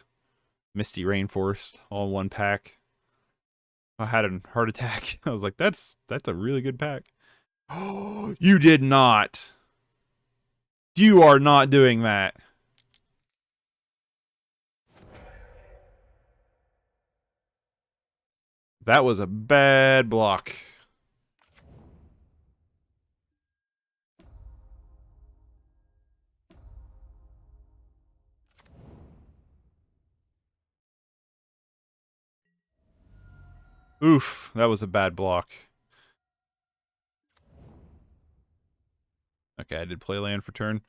Misty Rainforest all in one pack. I had a heart attack. I was like, that's a really good pack. Oh, you did not. You are not doing that. That was a bad block. Oof, that was a bad block. Okay, I did play land for turn.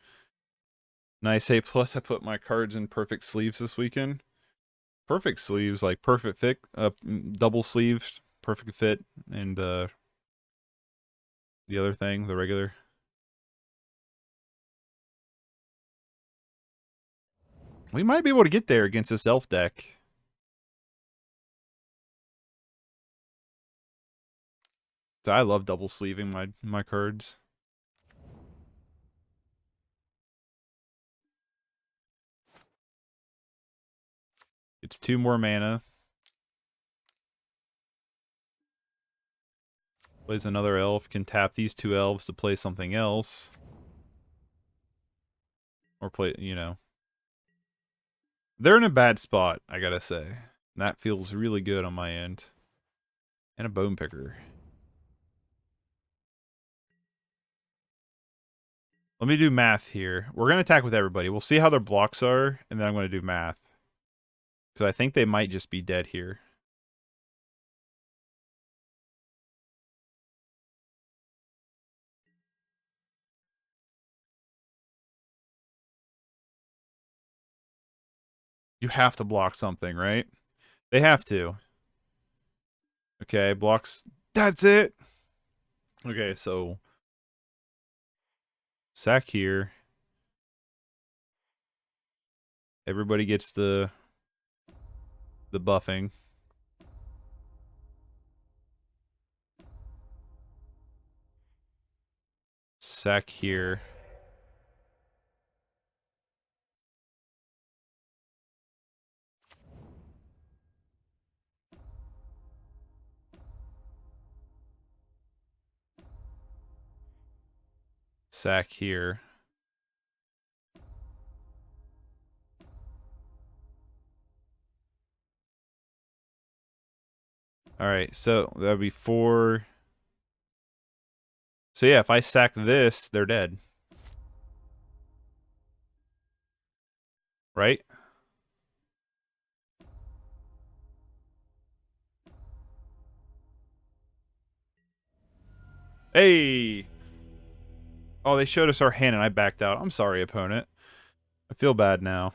Nice. Hey, plus I put my cards in perfect sleeves this weekend. Perfect sleeves, like perfect fit, double sleeved, perfect fit, and the other thing, the regular. We might be able to get there against this elf deck. So I love double sleeving my cards. It's 2 more mana. Plays another elf, can tap these 2 elves to play something else. Or play, you know. They're in a bad spot, I gotta say. That feels really good on my end. And a bone picker. Let me do math here. We're going to attack with everybody. We'll see how their blocks are, and then I'm going to do math. Because I think they might just be dead here. You have to block something, right? They have to. Okay, blocks. That's it! Okay, so... sack here. Everybody gets the buffing. Sack here. Sack here. Alright, so that would be 4. So yeah, if I sack this, they're dead. Right? Hey! Oh, they showed us our hand and I backed out. I'm sorry, opponent. I feel bad now.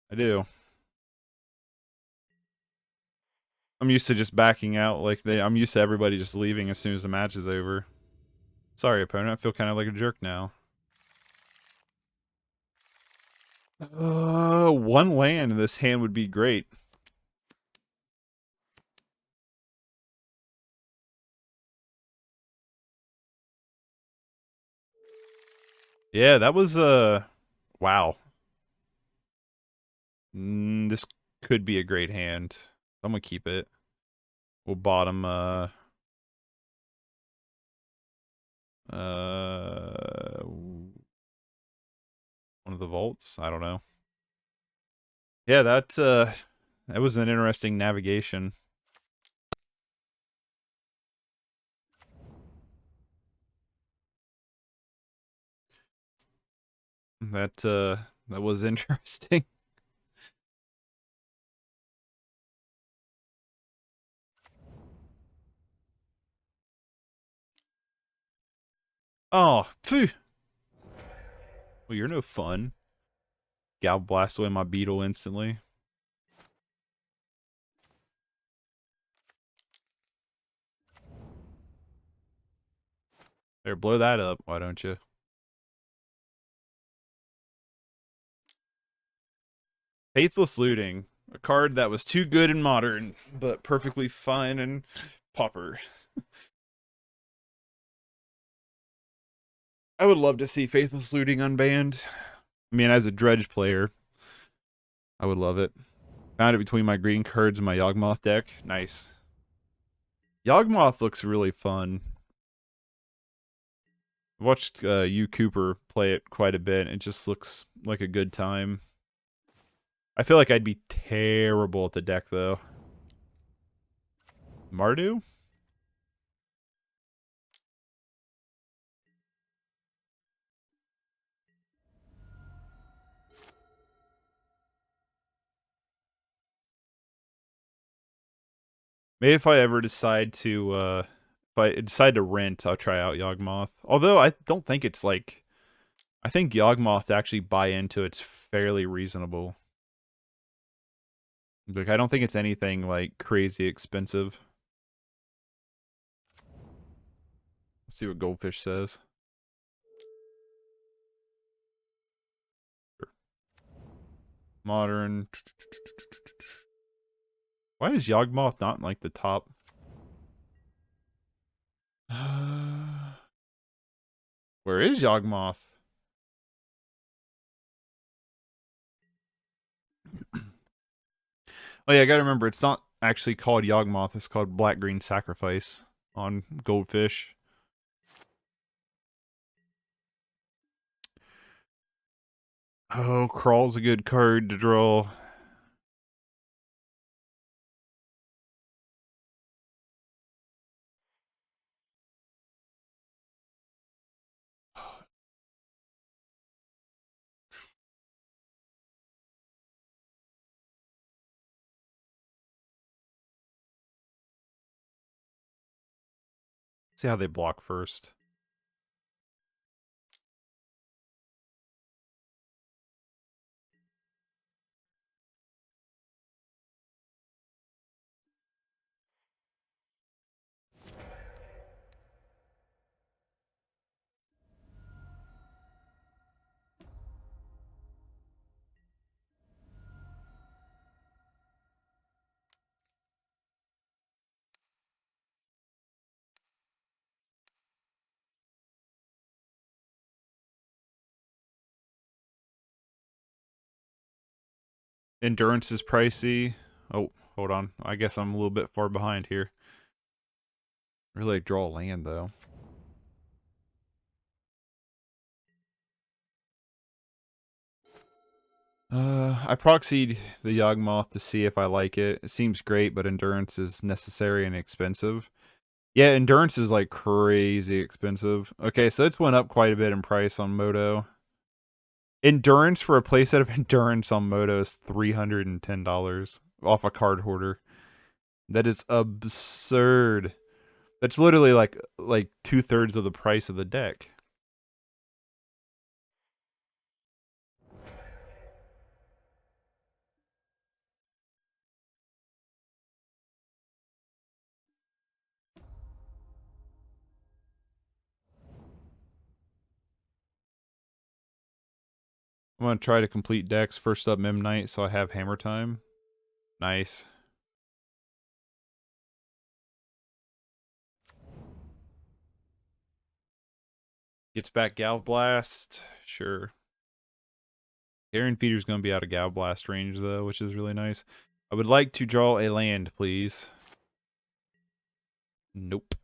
I do. I'm used to just backing out. I'm used to everybody just leaving as soon as the match is over. Sorry, opponent. I feel kind of like a jerk now. One land in this hand would be great. Yeah, that was, wow. This could be a great hand. I'm gonna keep it. We'll bottom, one of the vaults. I don't know. Yeah, that was an interesting navigation. That was interesting. Oh, phew. Well, you're no fun. Gal blast away my beetle instantly. There, blow that up, why don't you? Faithless Looting. A card that was too good in Modern, but perfectly fine in Pauper. I would love to see Faithless Looting unbanned. I mean, as a Dredge player, I would love it. Found it between my green cards and my Yawgmoth deck. Nice. Yawgmoth looks really fun. I watched you Cooper play it quite a bit. It just looks like a good time. I feel like I'd be terrible at the deck, though. Mardu? Maybe if I ever decide to, if I decide to rent, I'll try out Yawgmoth. Although I don't think it's like, I think Yawgmoth to actually buy into it's fairly reasonable. Like, I don't think it's anything like crazy expensive. Let's see what Goldfish says. Modern. Why is Yawgmoth not in, like, the top? Where is Yawgmoth? Oh yeah, I gotta remember, it's not actually called Yawgmoth, it's called Black-Green Sacrifice on Goldfish. Oh, Crawl's a good card to draw. See how they block first. Endurance is pricey. Oh, hold on. I guess I'm a little bit far behind here. Really draw land, though. I proxied the Yawgmoth to see if I like it. It seems great, but endurance is necessary and expensive. Yeah, endurance is like crazy expensive. Okay, so it's went up quite a bit in price on Moto. Endurance for a playset of endurance on Moto is $310 off a card hoarder. That is absurd. That's literally like 2/3 of the price of the deck. I'm gonna try to complete decks. First up, Mem Knight, so I have Hammer Time. Nice. Gets back Gal Blast. Sure. Carrion Feeder is going to be out of Gal Blast range, though, which is really nice. I would like to draw a land, please. Nope.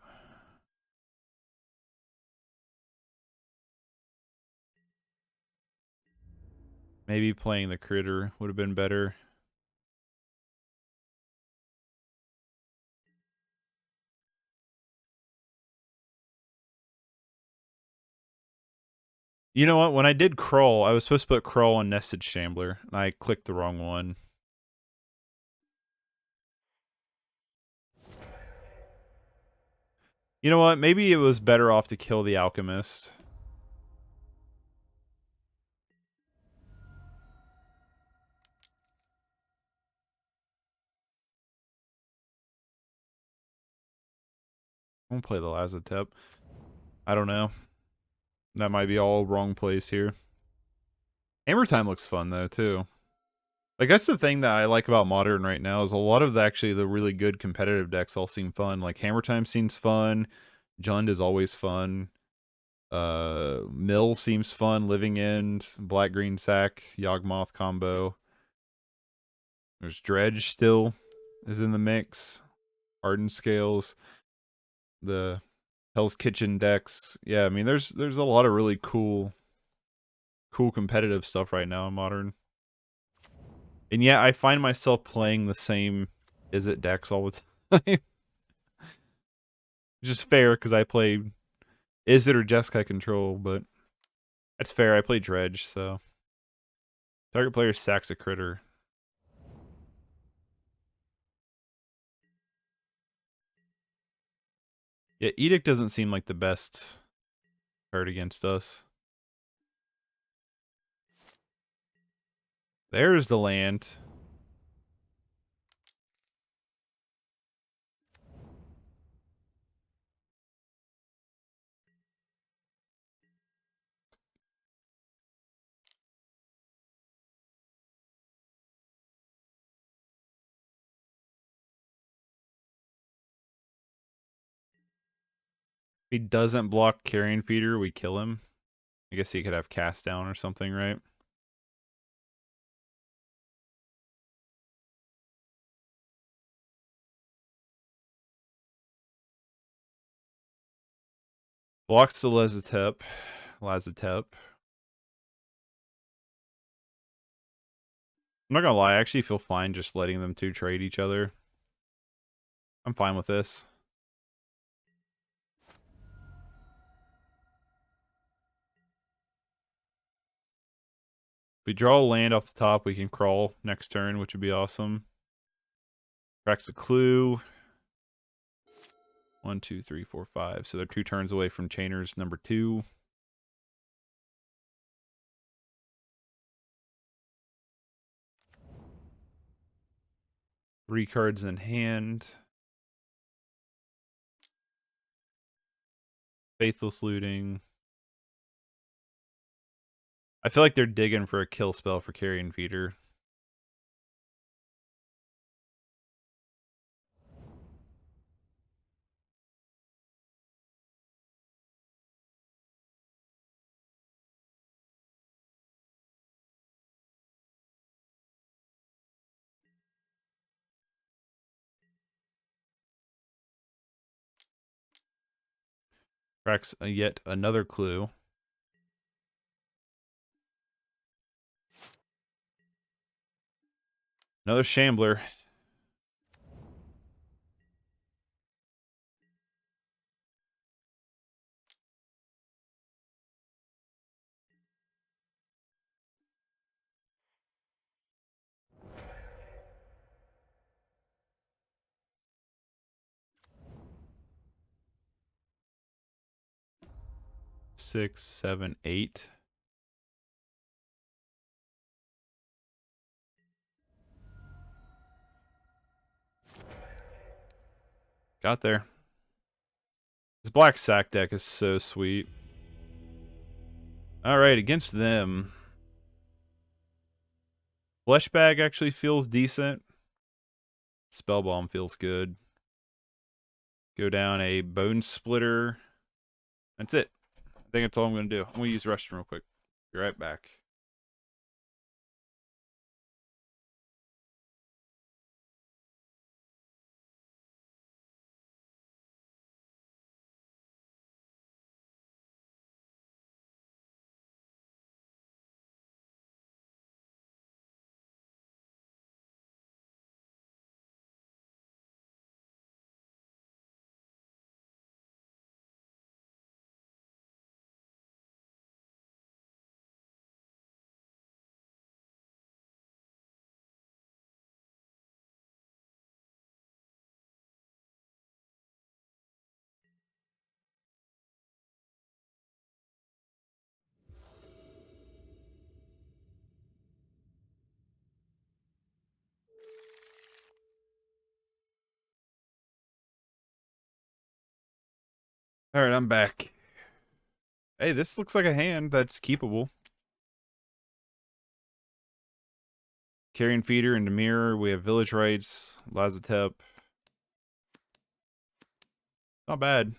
Maybe playing the Critter would have been better. You know what? When I did Crawl, I was supposed to put Crawl on Nested Shambler, and I clicked the wrong one. You know what? Maybe it was better off to kill the Alchemist. I'm gonna play the Lazotep. I don't know. That might be all wrong place here. Hammer Time looks fun though too. Like that's the thing that I like about Modern right now is a lot of the really good competitive decks all seem fun. Like Hammer Time seems fun. Jund is always fun. Mill seems fun. Living End, Black Green Sack, Yawgmoth combo. There's Dredge still is in the mix. Hardened Scales, the Hell's Kitchen decks. Yeah, I mean there's a lot of really cool competitive stuff right now in Modern. And yeah, I find myself playing the same Izzet decks all the time. Which is fair because I play Izzet or Jeskai control, but that's fair. I play Dredge, so target player sacks a critter. Yeah, Edict doesn't seem like the best card against us. There's the land. If he doesn't block Carrion Feeder, we kill him. I guess he could have cast down or something, right? Blocks the Lazotep. I'm not gonna lie, I actually feel fine just letting them two trade each other. I'm fine with this. If we draw a land off the top, we can crawl next turn, which would be awesome. Cracks a clue. 1, 2, 3, 4, 5. So they're 2 turns away from Chainer's number 2. Three cards in hand. Faithless Looting. I feel like they're digging for a kill spell for Carrion Feeder. Cracks yet another clue. Another Shambler. Six, 7, 8. Got there. This black sack deck is so sweet. Alright, against them. Fleshbag actually feels decent. Spellbomb feels good. Go down a Bone Splitter. That's it. I think that's all I'm going to do. I'm going to use the restroom real quick. Be right back. Alright, I'm back. Hey, this looks like a hand that's keepable. Carrion Feeder into Mirror. We have Village Rites, Lazotep. Not bad.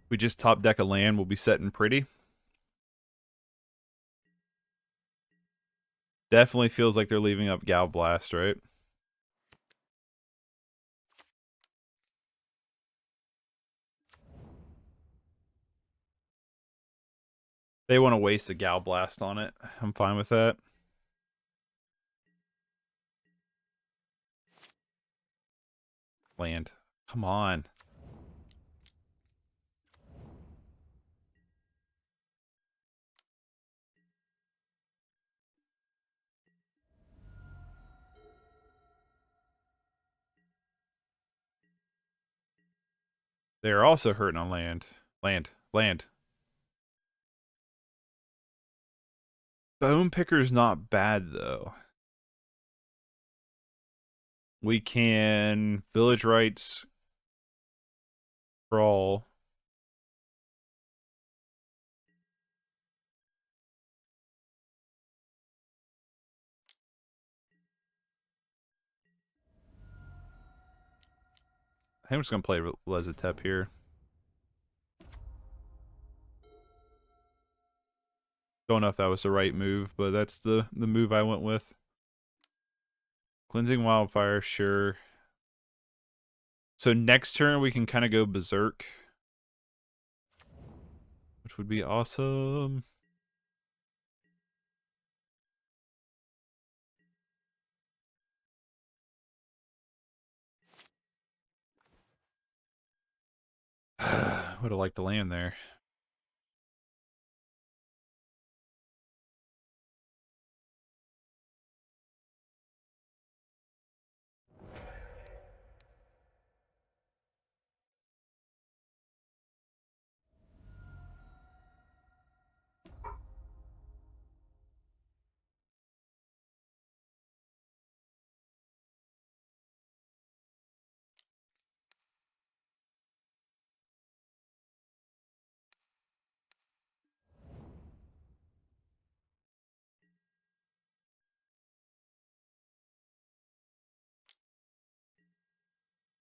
We just top deck a land, we'll be setting pretty. Definitely feels like they're leaving up Gal Blast, right? They want to waste a Gal Blast on it. I'm fine with that. Land. Come on. They're also hurting on land. Land. Bone Picker's not bad, though. We can Village Rites, Crawl. I think I'm just going to play Lazotep here. Don't know if that was the right move, but that's the move I went with. Cleansing Wildfire, sure. So next turn we can kind of go Berserk, which would be awesome. Would have liked to land there.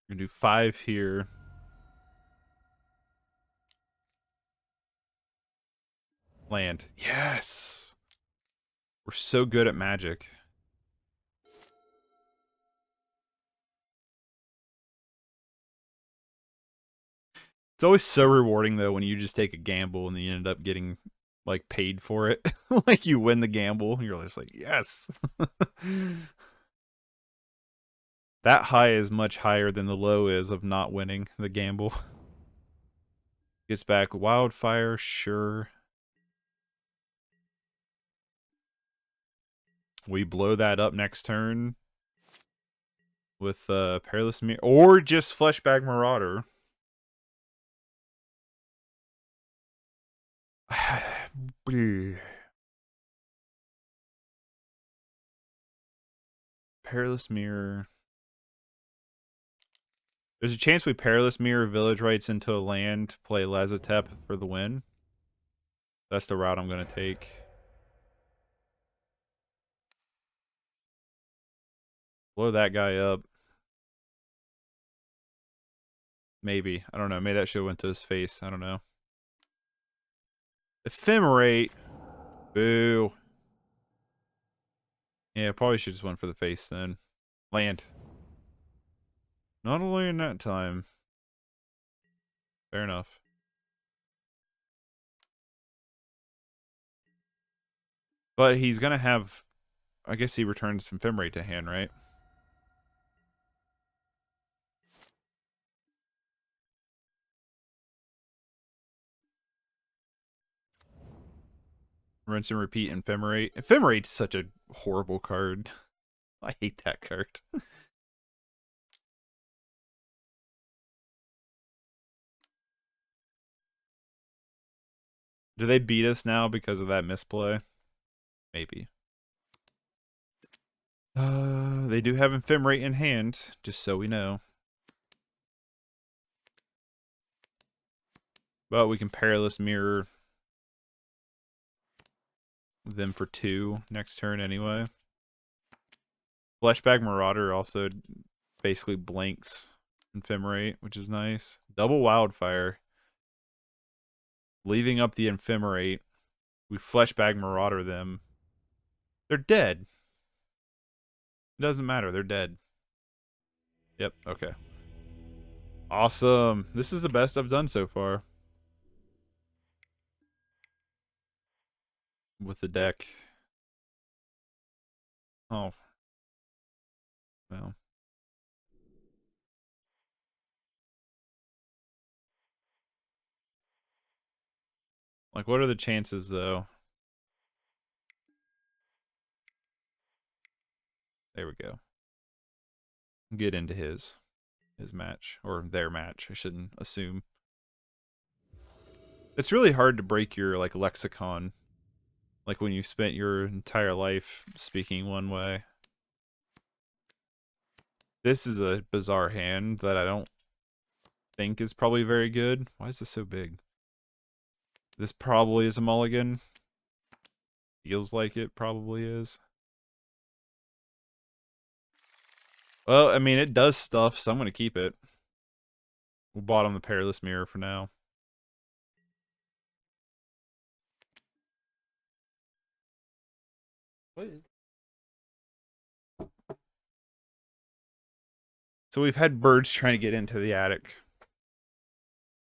We're gonna do 5 here. Land. Yes! We're so good at Magic. It's always so rewarding, though, when you just take a gamble and then you end up getting, like, paid for it. Like, you win the gamble, and you're just like, yes! That high is much higher than the low is of not winning the gamble. Gets back Wildfire, sure. We blow that up next turn with Perilous Myr, or just Fleshbag Marauder. Perilous Myr. There's a chance we Perilous Myr Village Rites into a land, play Lazotep for the win. That's the route I'm going to take. Blow that guy up. Maybe. I don't know. Maybe that should have went to his face. I don't know. Ephemerate. Boo. Yeah, probably should just went for the face then. Land. Not a land that time. Fair enough. But he's going to have... I guess he returns Ephemerate to hand, right? Rinse and repeat Ephemerate. Ephemerate's such a horrible card. I hate that card. Do they beat us now because of that misplay? Maybe. They do have Ephemerate in hand, just so we know. But we can Perilous Myr them for 2 next turn anyway. Fleshbag Marauder also basically blanks Ephemerate, which is nice. Double Wildfire. Leaving up the Ephemerate. We Fleshbag Marauder them. They're dead. It doesn't matter. They're dead. Yep, okay. Awesome. This is the best I've done so far. With the deck. Oh. Well. Like, what are the chances, though? There we go. Get into his match. Or their match, I shouldn't assume. It's really hard to break your, like, lexicon. Like, when you've spent your entire life speaking one way. This is a bizarre hand that I don't think is probably very good. Why is this so big? This probably is a mulligan. Feels like it probably is. Well, I mean, it does stuff, so I'm going to keep it. We'll bottom the Perilous Myr for now. What is... So we've had birds trying to get into the attic.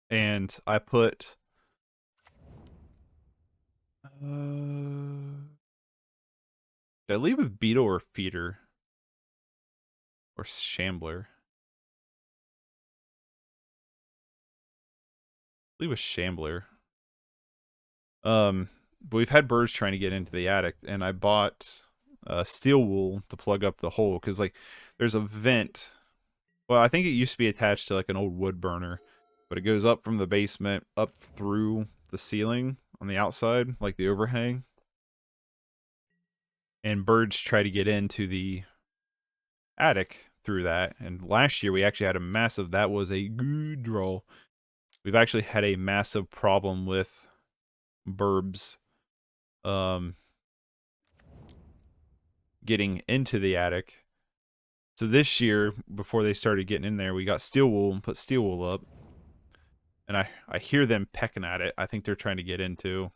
And I put... did I leave with Beetle or Feeder? Or Shambler? I leave with Shambler. But we've had birds trying to get into the attic, and I bought steel wool to plug up the hole, because, like, there's a vent. Well, I think it used to be attached to, like, an old wood burner, but it goes up from the basement up through the ceiling on the outside, like the overhang. And birds try to get into the attic through that. And last year we actually had a massive, that was a good draw. We've actually had a massive problem with burbs getting into the attic. So this year, before they started getting in there, we got steel wool and put steel wool up. And I hear them pecking at it. I think they're trying to get into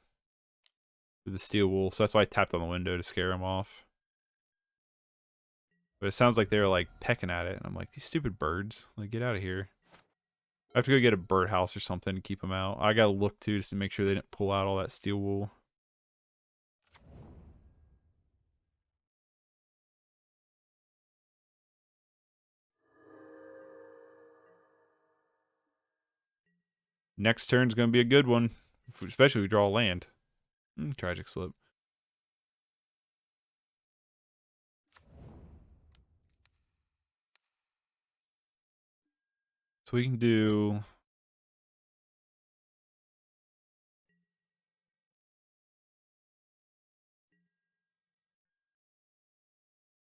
the steel wool. So that's why I tapped on the window to scare them off. But it sounds like they're, like, pecking at it. And I'm like, these stupid birds. Like, get out of here. I have to go get a birdhouse or something to keep them out. I gotta look, too, just to make sure they didn't pull out all that steel wool. Next turn's gonna be a good one. Especially if we draw land. Tragic slip. So we can do...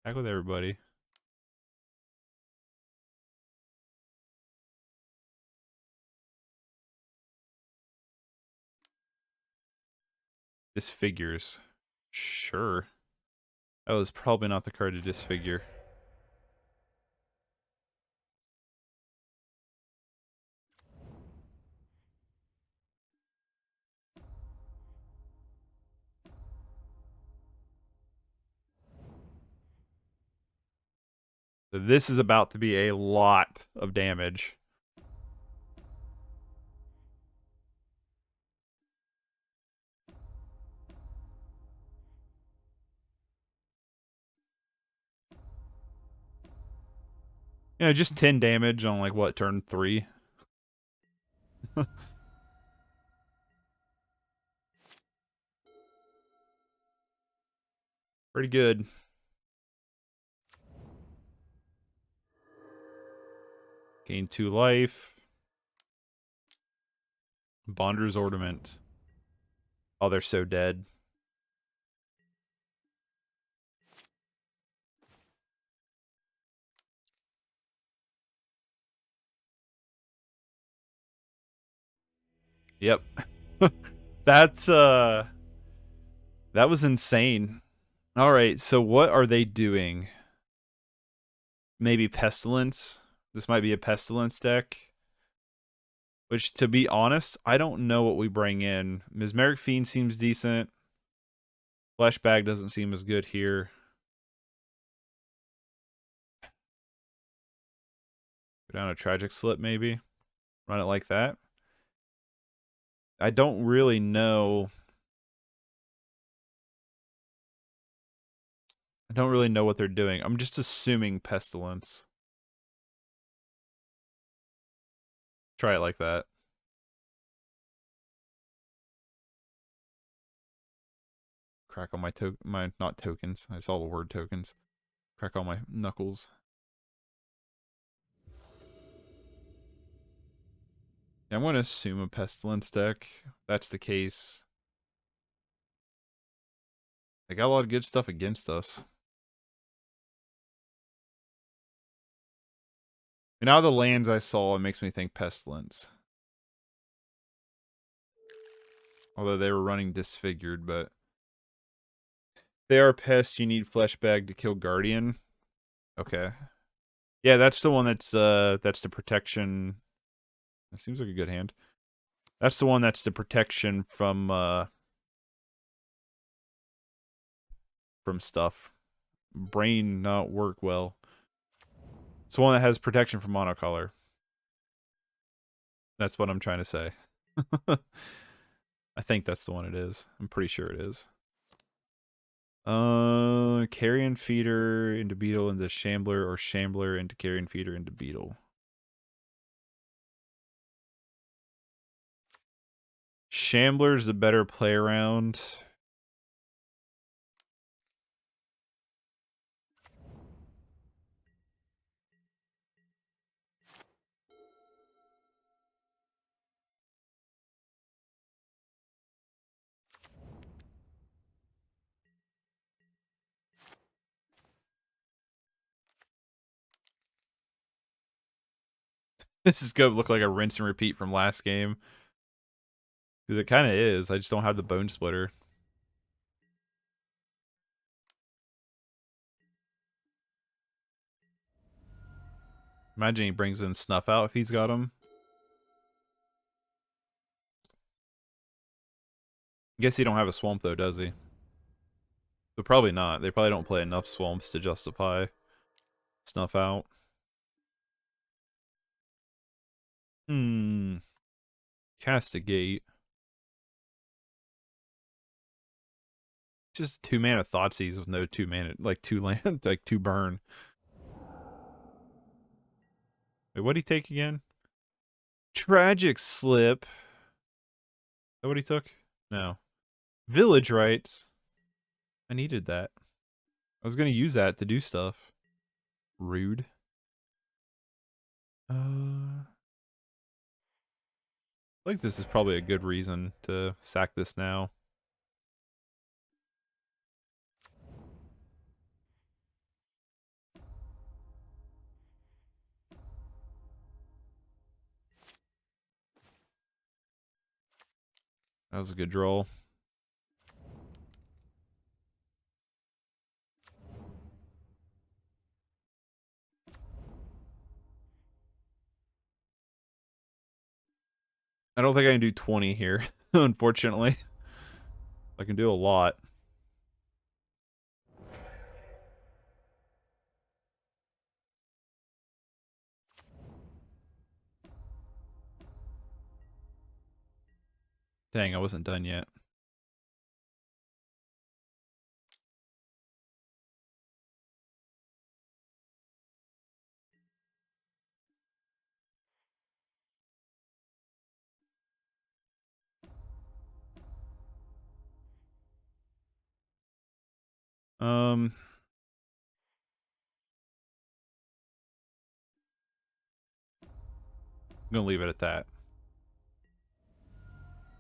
Back with everybody. Disfigures. Sure. That was probably not the card to disfigure. So this is about to be a lot of damage. You know, just 10 damage on, like, what, turn 3? Pretty good. Gain 2 life. Bonder's Ornament. Oh, they're so dead. Yep. That's that was insane. All right, so what are they doing? Maybe Pestilence. This might be a Pestilence deck. Which, to be honest, I don't know what we bring in. Mesmeric Fiend seems decent. Fleshbag doesn't seem as good here. Go down a Tragic Slip, maybe. Run it like that. I don't really know. I don't really know what they're doing. I'm just assuming Pestilence. Try it like that. Crack all my not tokens. I saw the word tokens. Crack all my knuckles. Yeah, I'm going to assume a Pestilence deck. If that's the case. They got a lot of good stuff against us. And out of the lands I saw, it makes me think Pestilence. Although they were running Disfigured, but... They are pest, you need Fleshbag to kill Guardian. Okay. Yeah, that's the one that's the protection. That seems like a good hand. That's the one that's the protection from stuff. Brain not work well. It's the one that has protection from monocolor. That's what I'm trying to say. I think that's the one it is. I'm pretty sure it is. Carrion Feeder into Beetle into Shambler, or Shambler into Carrion Feeder into Beetle. Shambler's the better play around. This is going to look like a rinse and repeat from last game. Because it kind of is. I just don't have the Bone Splitter. Imagine he brings in Snuff Out if he's got him. Guess he don't have a swamp though, does he? But probably not. They probably don't play enough swamps to justify Snuff Out. Castigate. Just 2-mana Thoughtseize with no 2-mana, like 2 land, like 2 burn. Wait, what'd he take again? Tragic Slip. Is that what he took? No. Village Rites. I needed that. I was gonna use that to do stuff. Rude. I think this is probably a good reason to sack this now. That was a good draw. I don't think I can do 20 here, unfortunately. I can do a lot. Dang, I wasn't done yet. I'm gonna leave it at that.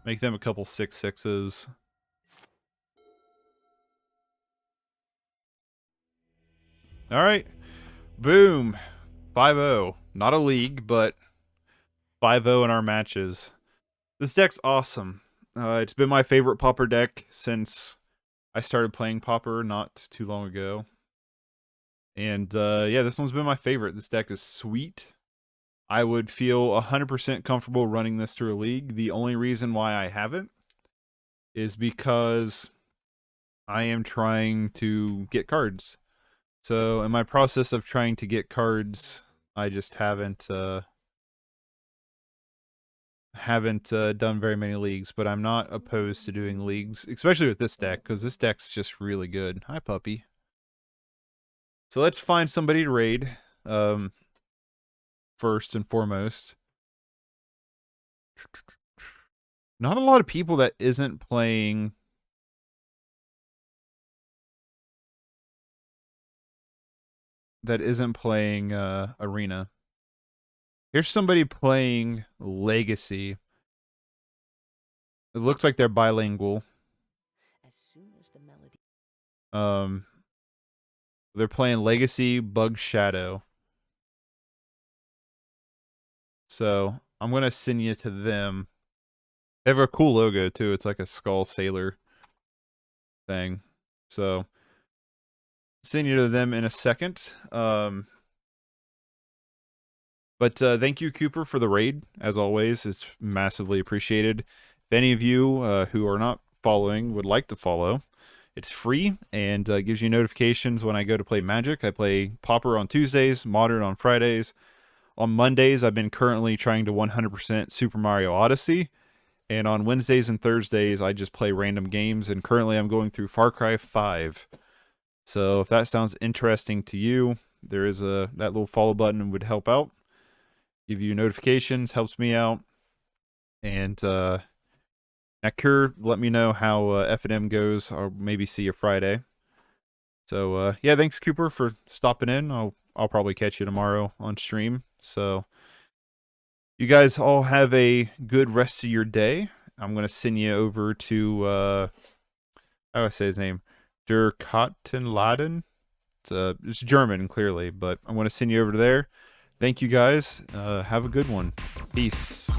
Make them a couple 6/6s. Alright. Boom. 5-0. Not a league, but 5-0 in our matches. This deck's awesome. It's been my favorite Pauper deck since I started playing Pauper not too long ago. And yeah, this one's been my favorite. This deck is sweet. I would feel 100% comfortable running this through a league. The only reason why I haven't is because I am trying to get cards. So in my process of trying to get cards, I just haven't done very many leagues, but I'm not opposed to doing leagues, especially with this deck, because this deck's just really good. Hi, puppy. So let's find somebody to raid, first and foremost. Not a lot of people that isn't playing... Arena. Here's somebody playing Legacy. It looks like they're bilingual. As soon as the melody... They're playing Legacy Bug Shadow. So I'm gonna send you to them. They have a cool logo too. It's like a skull sailor thing. So send you to them in a second. But thank you, Cooper, for the raid. As always, it's massively appreciated. If any of you who are not following would like to follow, it's free and gives you notifications when I go to play Magic. I play Pauper on Tuesdays, Modern on Fridays. On Mondays, I've been currently trying to 100% Super Mario Odyssey. And on Wednesdays and Thursdays, I just play random games. And currently, I'm going through Far Cry 5. So if that sounds interesting to you, there is that little follow button would help out. Give you notifications, helps me out. And Nakur, let me know how F&M goes. I'll maybe see you Friday. So yeah, thanks, Cooper, for stopping in. I'll probably catch you tomorrow on stream. So you guys all have a good rest of your day. I'm going to send you over to, how do I say his name? Der Kottenladen. It's German, clearly, but I'm going to send you over to there. Thank you, guys. Have a good one. Peace.